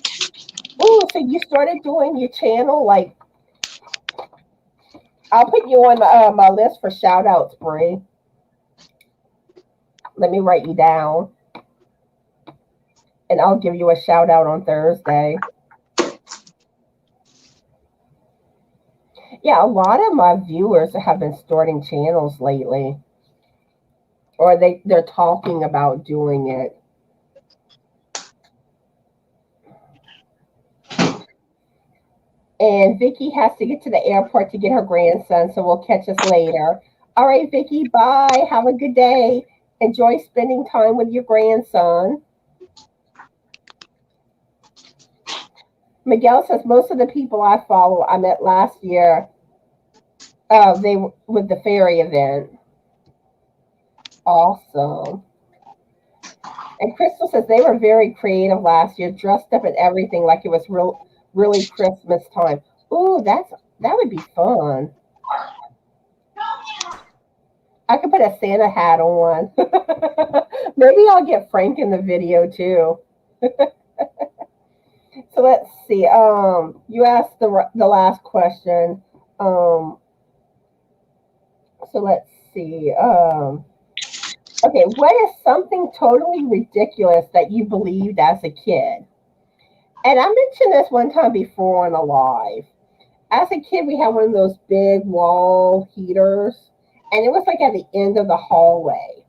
Oh, so you started doing your channel? Like, I'll put you on my list for shout outs, Bree. Let me write you down. And I'll give you a shout out on Thursday. Yeah, a lot of my viewers have been starting channels lately. Or they're talking about doing it. And Vicky has to get to the airport to get her grandson, so we'll catch us later. All right, Vicki, bye. Have a good day. Enjoy spending time with your grandson. Miguel says most of the people I follow I met last year. They with the fairy event. Awesome. And Crystal says they were very creative last year, dressed up and everything like it was really Christmas time. Ooh, that would be fun. I could put a Santa hat on. Maybe I'll get Frank in the video too. So let's see. You asked the last question. So let's see. Okay, what is something totally ridiculous that you believed as a kid? And I mentioned this one time before on a live. As a kid, we had one of those big wall heaters, and it was like at the end of the hallway.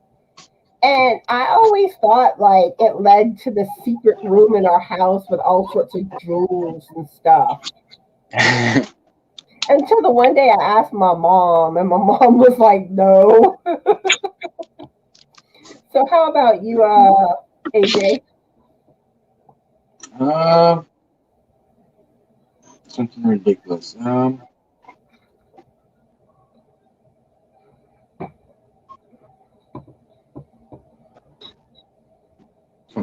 And I always thought like it led to the secret room in our house with all sorts of jewels and stuff. Until the one day I asked my mom, and my mom was like, no. So how about you, AJ? Something ridiculous. Trying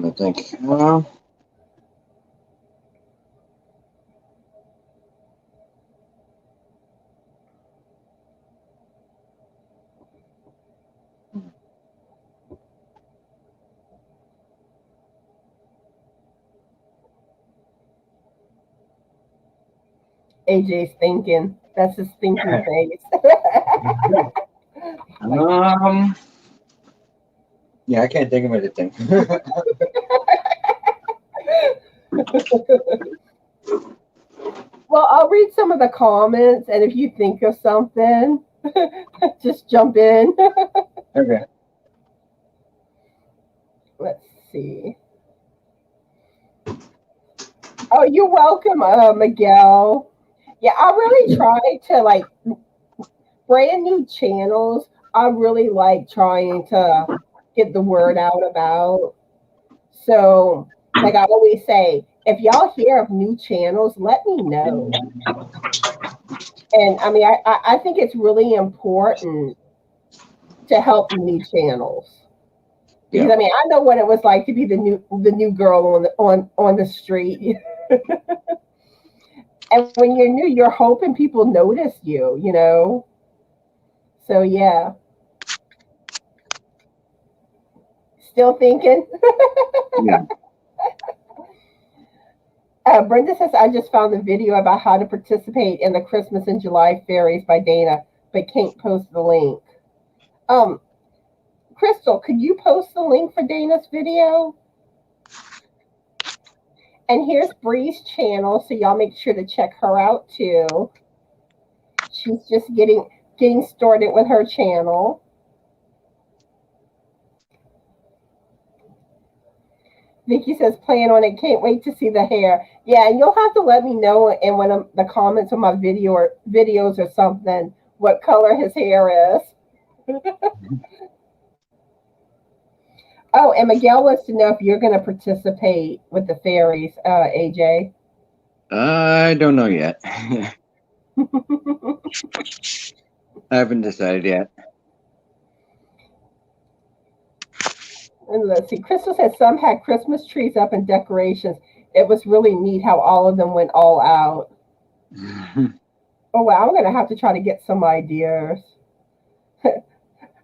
to think. AJ's thinking. That's his thinking face. Yeah, I can't think of anything. Well, I'll read some of the comments, and if you think of something, just jump in. Okay. Let's see. Oh, you're welcome, Miguel. Yeah, I really try to like brand new channels. I really like trying to get the word out about. So, like I always say, if y'all hear of new channels, let me know. And I mean, I think it's really important to help new channels. Because I mean, I know what it was like to be the new girl on the street. And when you're new, you're hoping people notice you, you know. So yeah. Still thinking? Yeah. Brenda says, I just found the video about how to participate in the Christmas in July fairies by Dana, but can't post the link. Crystal, could you post the link for Dana's video? And here's Bree's channel, so y'all make sure to check her out too. She's just getting started with her channel. Vicky says, plan on it. Can't wait to see the hair. Yeah, and you'll have to let me know in one of the comments on my videos or something what color his hair is. Oh, and Miguel wants to know if you're going to participate with the fairies, AJ. I don't know yet. I haven't decided yet. And let's see. Crystal said some had Christmas trees up and decorations. It was really neat how all of them went all out. Oh, well, I'm going to have to try to get some ideas.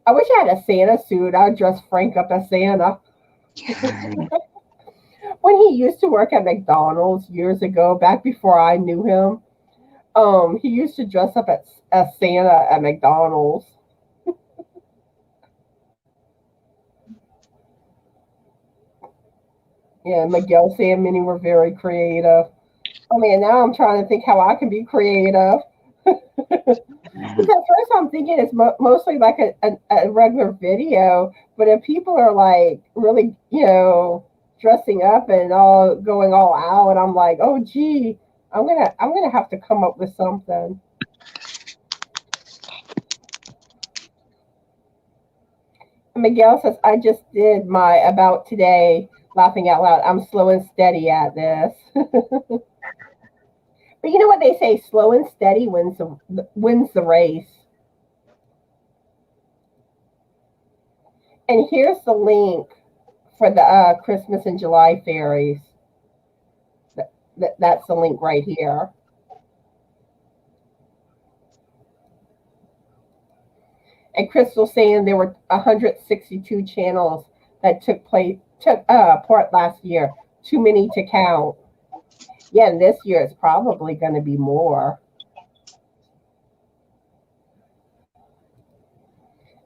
I wish I had a Santa suit. I'd dress Frank up as Santa. When he used to work at McDonald's years ago, back before I knew him, he used to dress up as Santa at McDonald's. Yeah, Miguel and Minnie were very creative. Oh man, now I'm trying to think how I can be creative. Because at first I'm thinking it's mostly like a regular video, but if people are like really, you know, dressing up and all going all out, I'm like, oh gee, I'm gonna have to come up with something. Miguel says, I just did my about today, laughing out loud. I'm slow and steady at this. But you know what they say, slow and steady wins the race. And here's the link for the Christmas in July fairies. That's the link right here. And Crystal's saying there were 162 channels that took part last year. Too many to count. Yeah, and this year it's probably going to be more.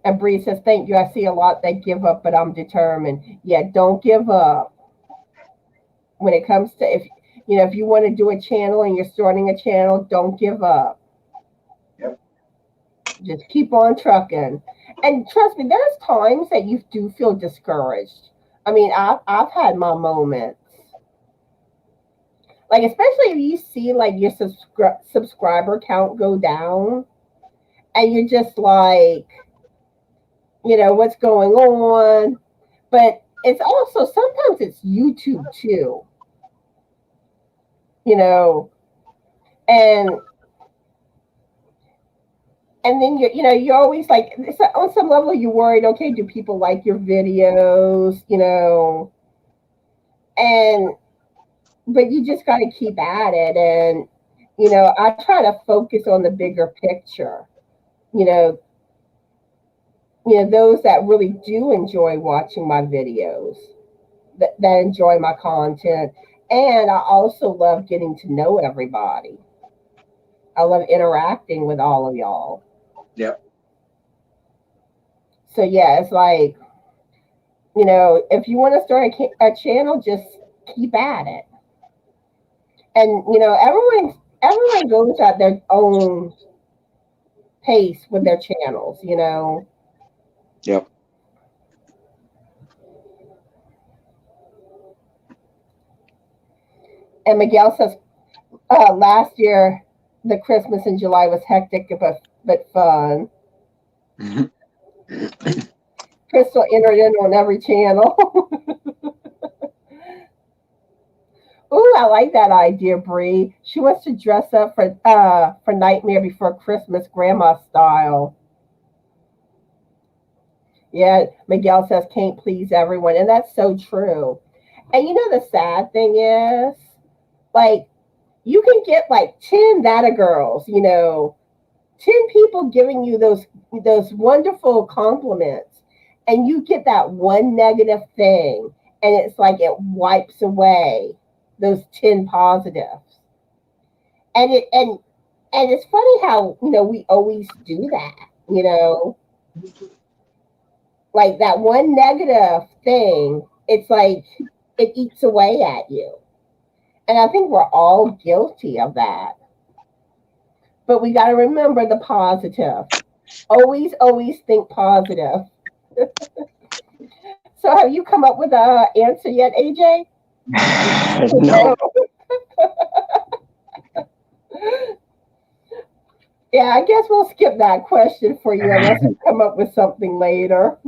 And Bree says, thank you. I see a lot that give up, but I'm determined. Yeah, don't give up. When it comes to, if you want to do a channel and you're starting a channel, don't give up. Yep. Just keep on trucking. And trust me, there's times that you do feel discouraged. I mean, I've had my moments. Like, especially if you see like your subscriber count go down and you're just like, what's going on? But it's also, sometimes it's YouTube too. And then you're always like, on some level you're worried, okay, do people like your videos, but you just got to keep at it. And I try to focus on the bigger picture, those that really do enjoy watching my videos, that enjoy my content. And I also love getting to know everybody. I love interacting with all of y'all. Yep. So yeah, it's like, if you want to start a channel, just keep at it. And everyone goes at their own pace with their channels. Yep. And Miguel says, last year the Christmas in July was hectic but fun. Crystal entered in on every channel. Ooh, I like that idea, Bree. She wants to dress up for Nightmare Before Christmas, grandma style. Yeah, Miguel says can't please everyone, and that's so true. And the sad thing is, like, you can get like 10 Data girls, 10 people giving you those wonderful compliments, and you get that one negative thing, and it's like it wipes away those 10 positives. And it's funny how we always do that, like that one negative thing, it's like it eats away at you. And I think we're all guilty of that. But we got to remember the positive. Always think positive. So have you come up with an answer yet, AJ? No. Yeah, I guess we'll skip that question for you unless you come up with something later.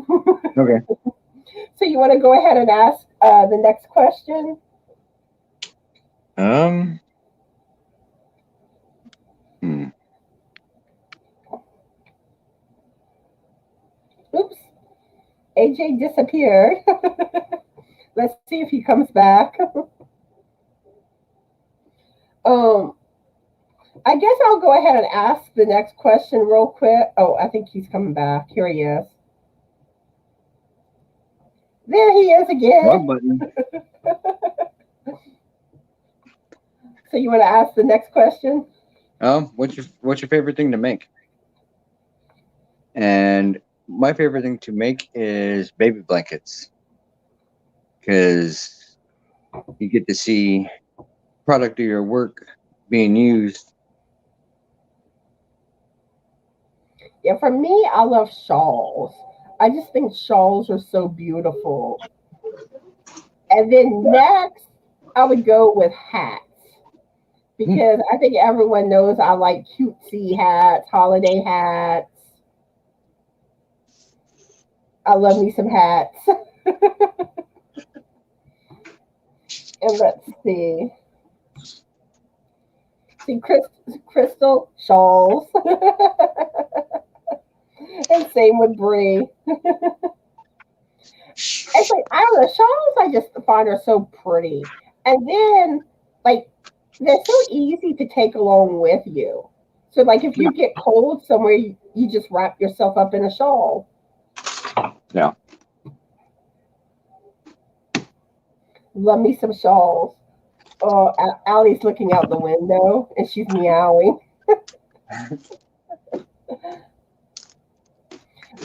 Okay. So you want to go ahead and ask the next question? Oops. AJ disappeared. Let's see if he comes back. I guess I'll go ahead and ask the next question real quick. Oh, I think he's coming back. Here he is. There he is again. Wrong button. So you want to ask the next question? What's your favorite thing to make? And my favorite thing to make is baby blankets, because you get to see product of your work being used. Yeah, for me, I love shawls. I just think shawls are so beautiful. And then next, I would go with hats, because I think everyone knows I like cutesy hats, holiday hats. I love me some hats. And let's see. See, Crystal shawls. And same with Bree. It's like, I don't know, shawls I just find are so pretty. And then, like, they're so easy to take along with you. So, like, if you get cold somewhere, you just wrap yourself up in a shawl. Yeah. Love me some shawls. Oh, Allie's looking out the window and she's meowing.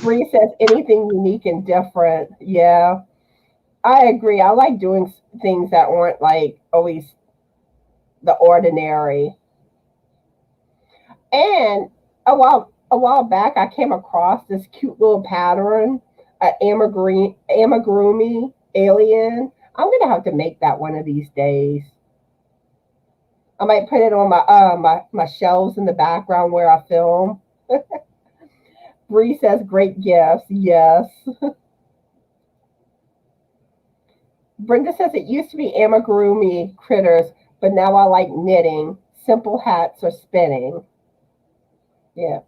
Bree says anything unique and different. Yeah, I agree. I like doing things that aren't like always the ordinary. And a while back, I came across this cute little pattern, an amigurumi alien. I'm gonna have to make that one of these days. I might put it on my shelves in the background where I film. Bree says great gifts. Yes. Brenda says it used to be amigurumi critters, but now I like knitting, simple hats, or spinning. Yeah.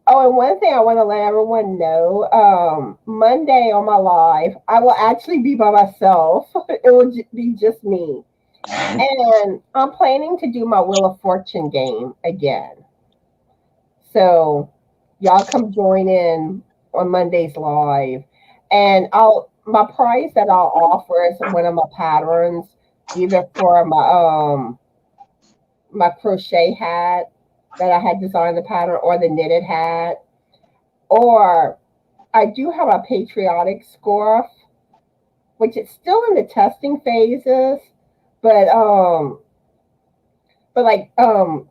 Oh, and one thing I want to let everyone know, Monday on my live, I will actually be by myself. It will be just me. And I'm planning to do my Wheel of Fortune game again. So y'all come join in on Monday's live. And my prize that I'll offer is one of my patterns, either for my crochet hat that I had designed the pattern, or the knitted hat. Or I do have a patriotic scarf, which is still in the testing phases, but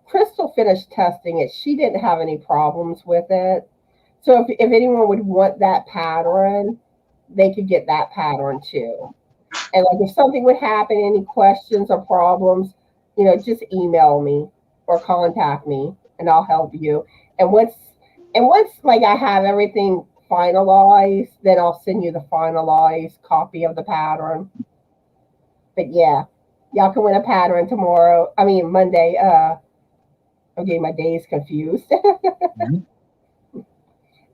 Crystal finished testing it. She didn't have any problems with it. So if anyone would want that pattern, they could get that pattern too. And like if something would happen, any questions or problems, just email me or contact me and I'll help you. And once like I have everything finalized, then I'll send you the finalized copy of the pattern. But yeah, y'all can win a pattern tomorrow. I mean Monday. I'm getting my days confused. Mhm.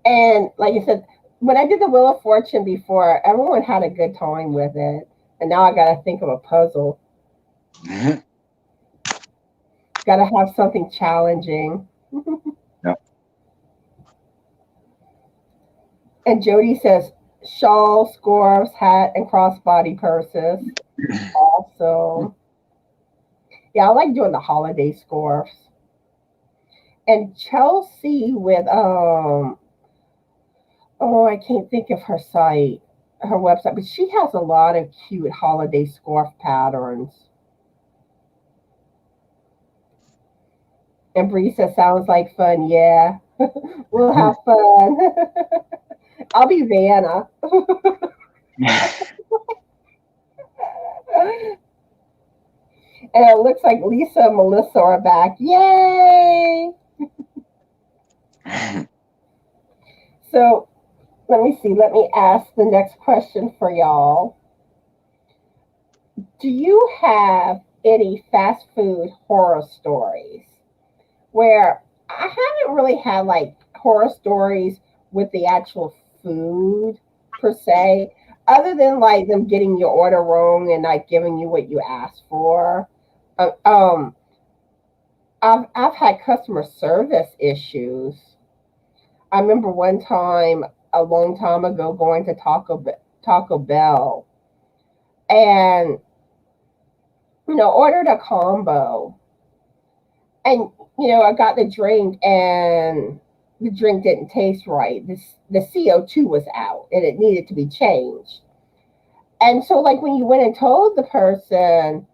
And like I said, when I did the Wheel of Fortune before, everyone had a good time with it. And now I got to think of a puzzle. Got to have something challenging. Yep. And Jody says shawl, scarves, hat, and crossbody purses. Also, yeah, I like doing the holiday scarves. And Chelsea with oh, I can't think of her site, her website, but she has a lot of cute holiday scarf patterns. And Bree says, sounds like fun. Yeah, we'll have fun. I'll be Vanna. And it looks like Lisa and Melissa are back. Yay! So let me see. Let me ask the next question for y'all. Do you have any fast food horror stories? Where I haven't really had like horror stories with the actual food per se, other than like them getting your order wrong and not giving you what you asked for. Uh, um, I've had customer service issues. I remember one time a long time ago going to Taco Bell and ordered a combo. And I got the drink and the drink didn't taste right. The CO2 was out and it needed to be changed. And so like when you went and told the person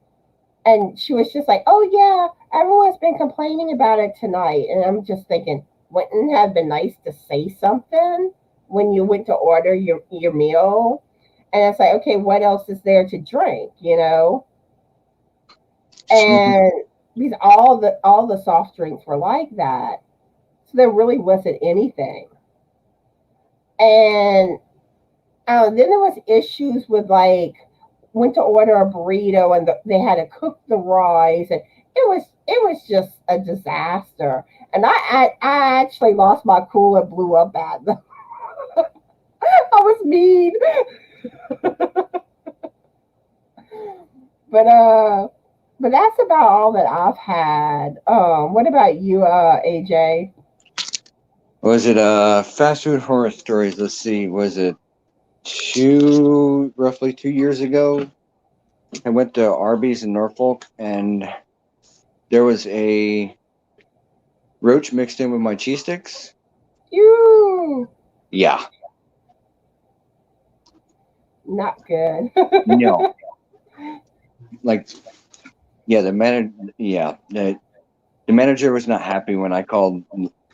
and she was just like, "Oh yeah, everyone's been complaining about it tonight." And I'm just thinking, wouldn't it have been nice to say something when you went to order your meal? And it's like, okay, what else is there to drink, And these all the soft drinks were like that. So there really wasn't anything. And Then there was issues with like went to order a burrito and they had to cook the rice and it was just a disaster. And I actually lost my cool and blew up at them. I was mean. But that's about all that I've had. What about you, AJ? Was it fast food horror stories? Let's see. Was it roughly 2 years ago? I went to Arby's in Norfolk, and there was a roach mixed in with my cheese sticks. You Yeah. not good. No. Like, yeah, the manager was not happy when I called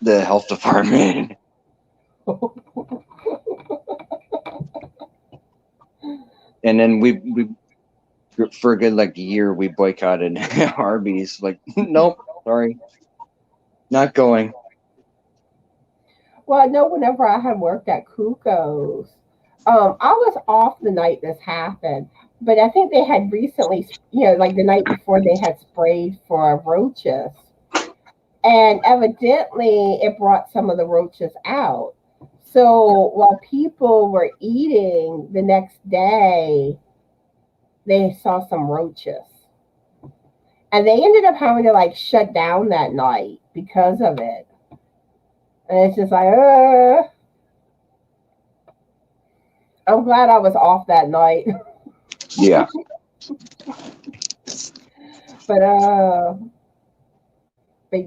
the health department. And then we for a good like year we boycotted Arby's. Like, nope, sorry, not going. Well, I know whenever I had worked at Kuko's, I was off the night this happened, but I think they had recently, like the night before, they had sprayed for roaches, and evidently it brought some of the roaches out. So while people were eating the next day, they saw some roaches. And they ended up having to like shut down that night because of it. And it's just like, I'm glad I was off that night. Yeah. But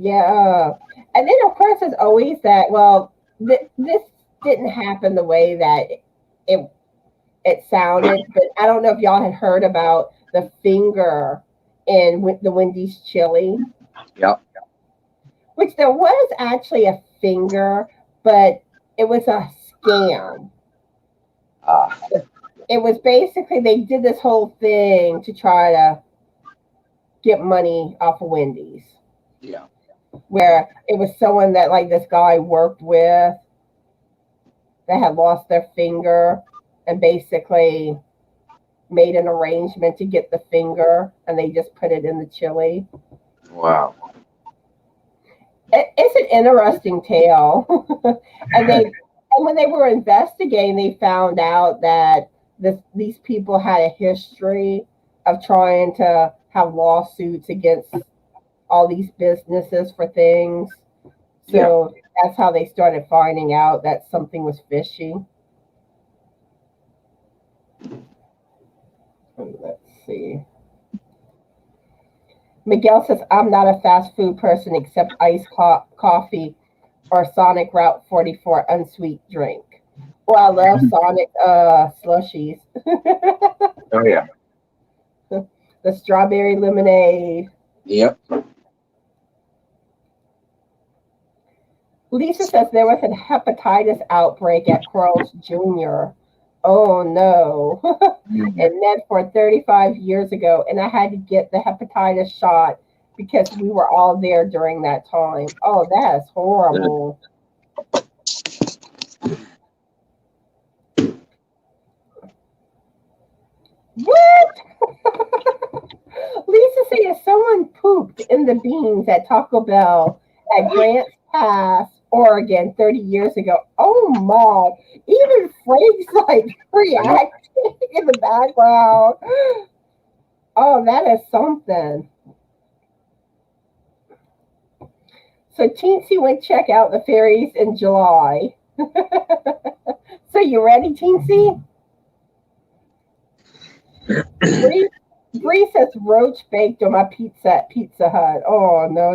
yeah, and then of course there's always that. Well, this didn't happen the way that it sounded, but I don't know if y'all had heard about the finger in the Wendy's chili. Yep. Which there was actually a finger, but it was a scam. It was basically they did this whole thing to try to get money off of Wendy's. Yeah. Where it was someone that like this guy worked with that had lost their finger and basically made an arrangement to get the finger and they just put it in the chili. Wow. It's an interesting tale. and when they were investigating, they found out that these people had a history of trying to have lawsuits against all these businesses for things. So that's how they started finding out that something was fishy. Let's see. Miguel says, I'm not a fast food person except iced coffee or Sonic Route 44 unsweet drink. Oh, I love Sonic slushies. Oh, yeah. The strawberry lemonade. Yep. Lisa says there was a hepatitis outbreak at Quarles Jr. Oh, no. And then for 35 years ago, and I had to get the hepatitis shot because we were all there during that time. Oh, that is horrible. What? Lisa says someone pooped in the beans at Taco Bell at Grants Pass, Oregon 30 years ago. Oh my. Even Frank's like reacting in the background. Oh, that is something. So Teensy went check out the fairies in July. So you ready, Teensy? Bree says roach baked on my pizza at Pizza Hut. Oh, no.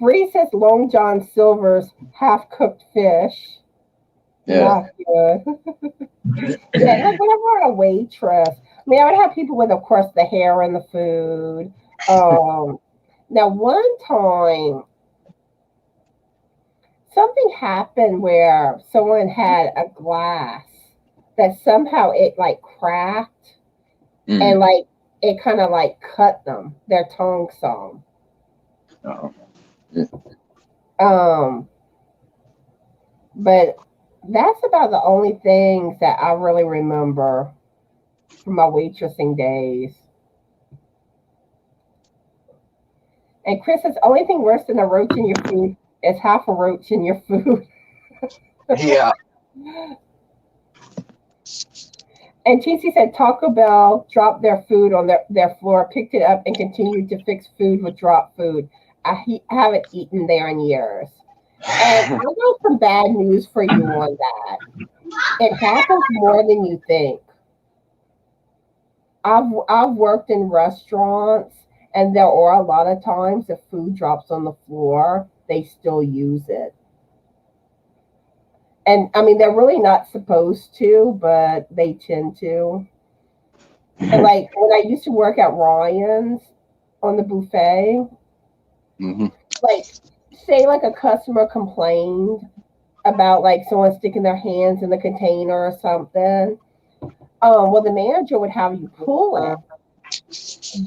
Bree says Long John Silver's half-cooked fish. Yeah. Not good. Yeah, like whenever we're on a waitress, I mean, I would have people with, of course, the hair and the food. Now, one time, something happened where someone had a glass that somehow it like cracked and like it kind of like cut them, their tongue some. Oh. But That's about the only things that I really remember from my waitressing days. And Chris says, only thing worse than a roach in your food is half a roach in your food. Yeah. And TC said Taco Bell dropped their food on their floor, picked it up, and continued to fix food with dropped food. I haven't eaten there in years. And I got some bad news for you on that. It happens more than you think. I've worked in restaurants, and there are a lot of times if food drops on the floor, they still use it. And I mean, they're really not supposed to, but they tend to. And like when I used to work at Ryan's on the buffet, like say like a customer complained about like someone sticking their hands in the container or something. Well, the manager would have you pull it,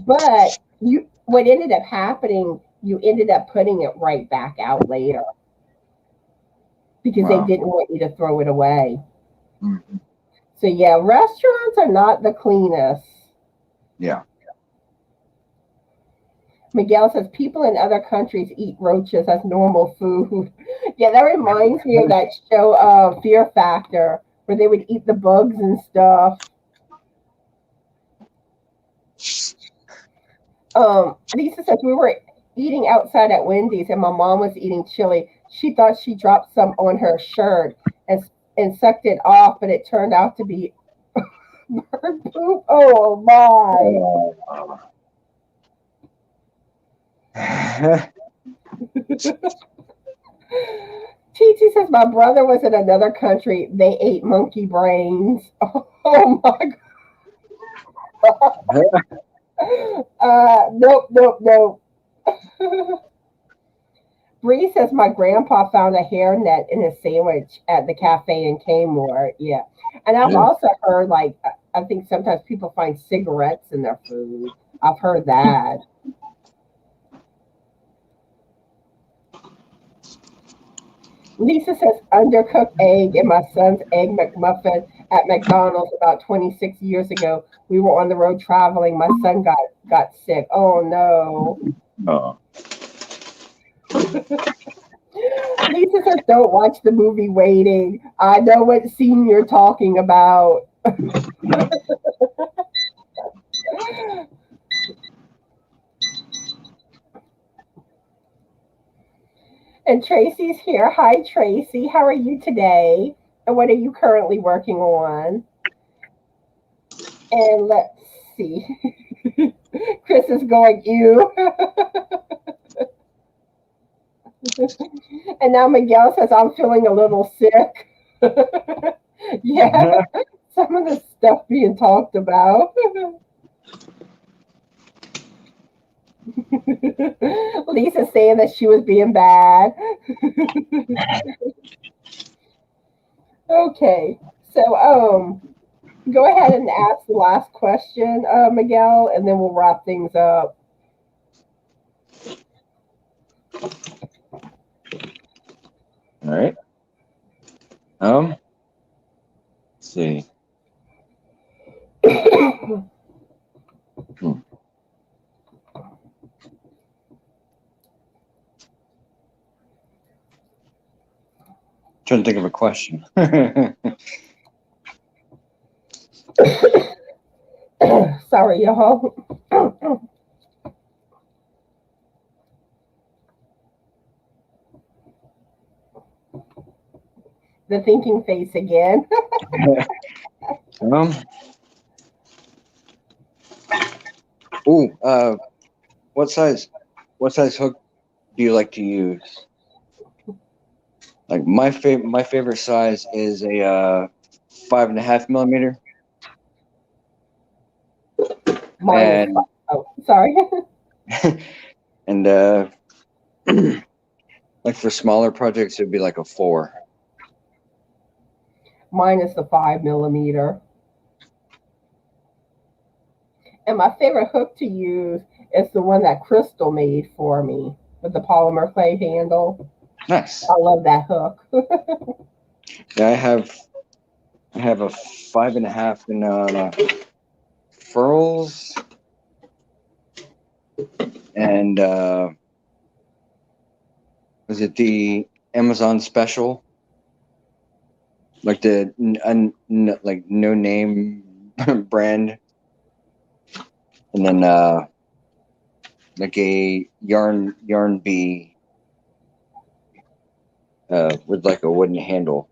but what ended up happening, you ended up putting it right back out later because they didn't want you to throw it away. So yeah, restaurants are not the cleanest. Yeah. Miguel says people in other countries eat roaches as normal food. Yeah, that reminds me of that show, Fear Factor, where they would eat the bugs and stuff. Lisa says we were eating outside at Wendy's and my mom was eating chili. She thought she dropped some on her shirt and sucked it off, but it turned out to be bird poop. Oh my. TT says my brother was in another country. They ate monkey brains. Oh my god. Nope. Bree says my grandpa found a hairnet in his sandwich at the cafe in Kmart. Yeah. And I've also heard, like, I think sometimes people find cigarettes in their food. I've heard that. Lisa says undercooked egg in my son's egg McMuffin at McDonald's about 26 years ago. We were on the road traveling. My son got sick. Oh no. Oh. Lisa says don't watch the movie Waiting. I know what scene you're talking about. And Tracy's here. Hi, Tracy. How are you today? And what are you currently working on? And let's see. Chris is going, ew. And now Miguel says, I'm feeling a little sick. Yeah, some of the stuff being talked about. Lisa's saying that she was being bad. Okay, so go ahead and ask the last question, Miguel, and then we'll wrap things up. All right. Let's see. Trying to think of a question. Sorry, y'all. The thinking face again. What size hook do you like to use? Like my favorite size is a 5.5 millimeter. Mine is, sorry. And like for smaller projects, it'd be like a 4. Mine is the 5 millimeter. And my favorite hook to use is the one that Crystal made for me with the polymer clay handle. Nice. I love that hook. Yeah, I have a 5.5 in furls and was it the Amazon special? Like the like no name brand, and then like a yarn bee with like a wooden handle.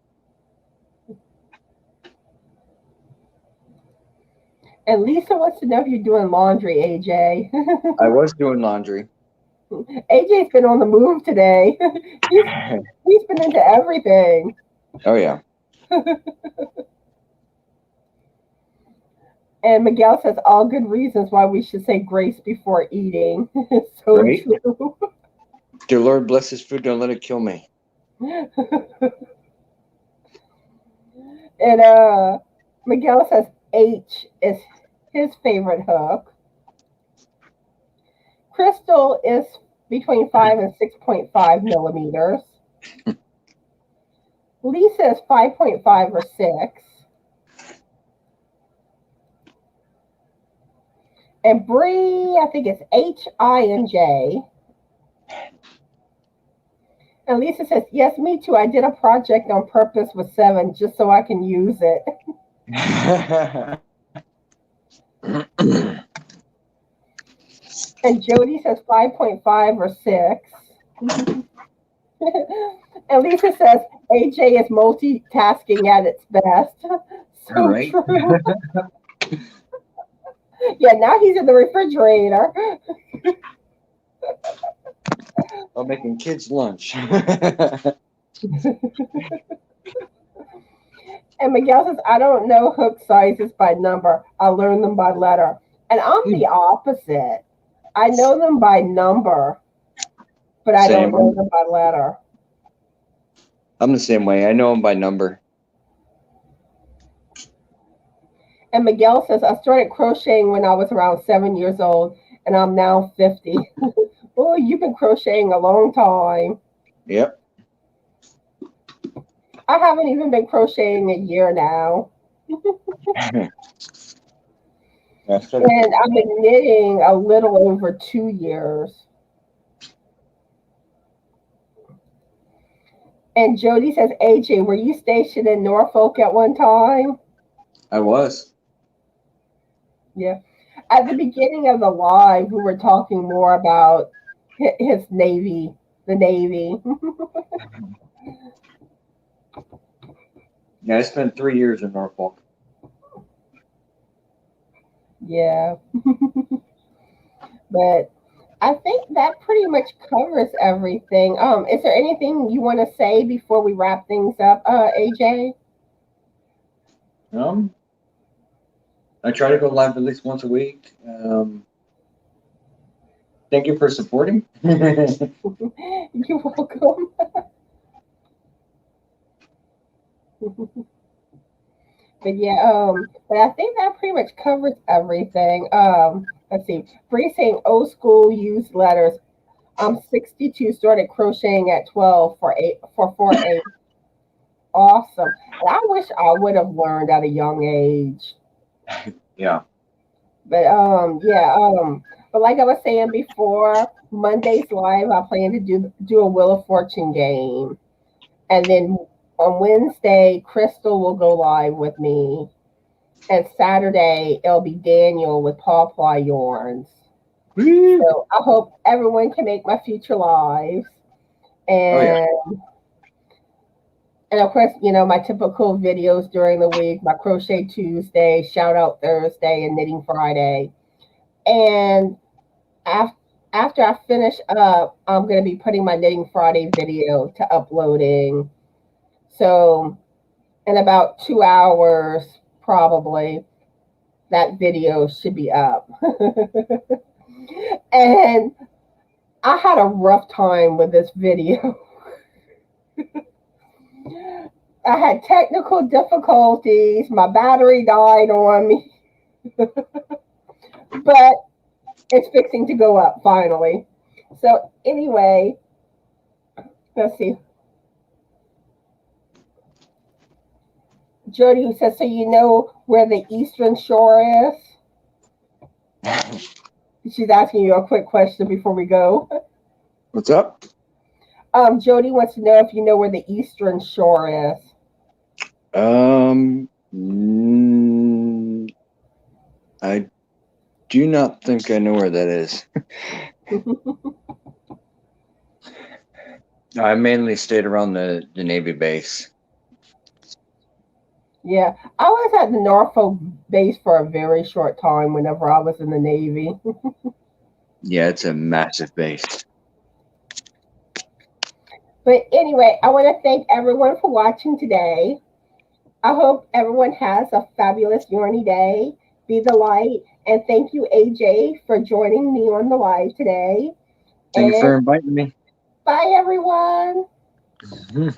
And Lisa wants to know if you're doing laundry, AJ. I was doing laundry. AJ's been on the move today. he's been into everything. Oh yeah. And Miguel says all good reasons why we should say grace before eating. So Right? true. Dear Lord, bless this food. Don't let it kill me. And Miguel says H is his favorite hook. Crystal is between 5 and 6.5 millimeters. Lisa is 5.5 or 6. And Bree, I think it's H-I-N-J. And Lisa says, yes, me too. I did a project on purpose with 7 just so I can use it. And Jody says 5.5 or 6. And Lisa says AJ is multitasking at its best. So All right. true. Yeah, now he's in the refrigerator. I'm making kids lunch. And Miguel says, I don't know hook sizes by number. I learn them by letter. And I'm the opposite. I know them by number, but I Same. don't know them by letter. I'm the same way. I know them by number. And Miguel says, I started crocheting when I was around 7 years old, and I'm now 50. Oh, you've been crocheting a long time. Yep. I haven't even been crocheting a year now. And I've been knitting a little over 2 years. And Jody says, AJ, were you stationed in Norfolk at one time? I was. Yeah. At the beginning of the live, we were talking more about his Navy, the Navy. Yeah, I spent 3 years in Norfolk. Yeah. But I think that pretty much covers everything. Is there anything you want to say before we wrap things up, AJ? I try to go live at least once a week. Thank you for supporting. You're welcome. But yeah, but I think that pretty much covers everything. Let's see. Bree saying old school used letters. I'm 62, started crocheting at 12 for 4/8. Awesome. And I wish I would have learned at a young age. Yeah. But but like I was saying before, Monday's live, I plan to do a Wheel of Fortune game. And then on Wednesday, Crystal will go live with me. And Saturday, it'll be Daniel with Pawpaw Yarns. So I hope everyone can make my future lives. And and of course, you know, my typical videos during the week, my Crochet Tuesday, Shout Out Thursday, and Knitting Friday. And after I finish up, I'm going to be putting my Knitting Friday video to uploading. So in about 2 hours, probably, that video should be up. And I had a rough time with this video. I had technical difficulties. My battery died on me. But it's fixing to go up finally. So anyway, let's see. Jody, who says, so you know where the Eastern Shore is? She's asking you a quick question before we go. What's up? Jody wants to know if you know where the Eastern Shore is. I do not think I know where that is. I mainly stayed around the Navy base. Yeah, I was at the Norfolk base for a very short time whenever I was in the Navy. Yeah, it's a massive base. But anyway, I want to thank everyone for watching today. I hope everyone has a fabulous yarny day. Be the light. And thank you, AJ, for joining me on the live today. Thank you for inviting me. Bye, everyone. Mhm.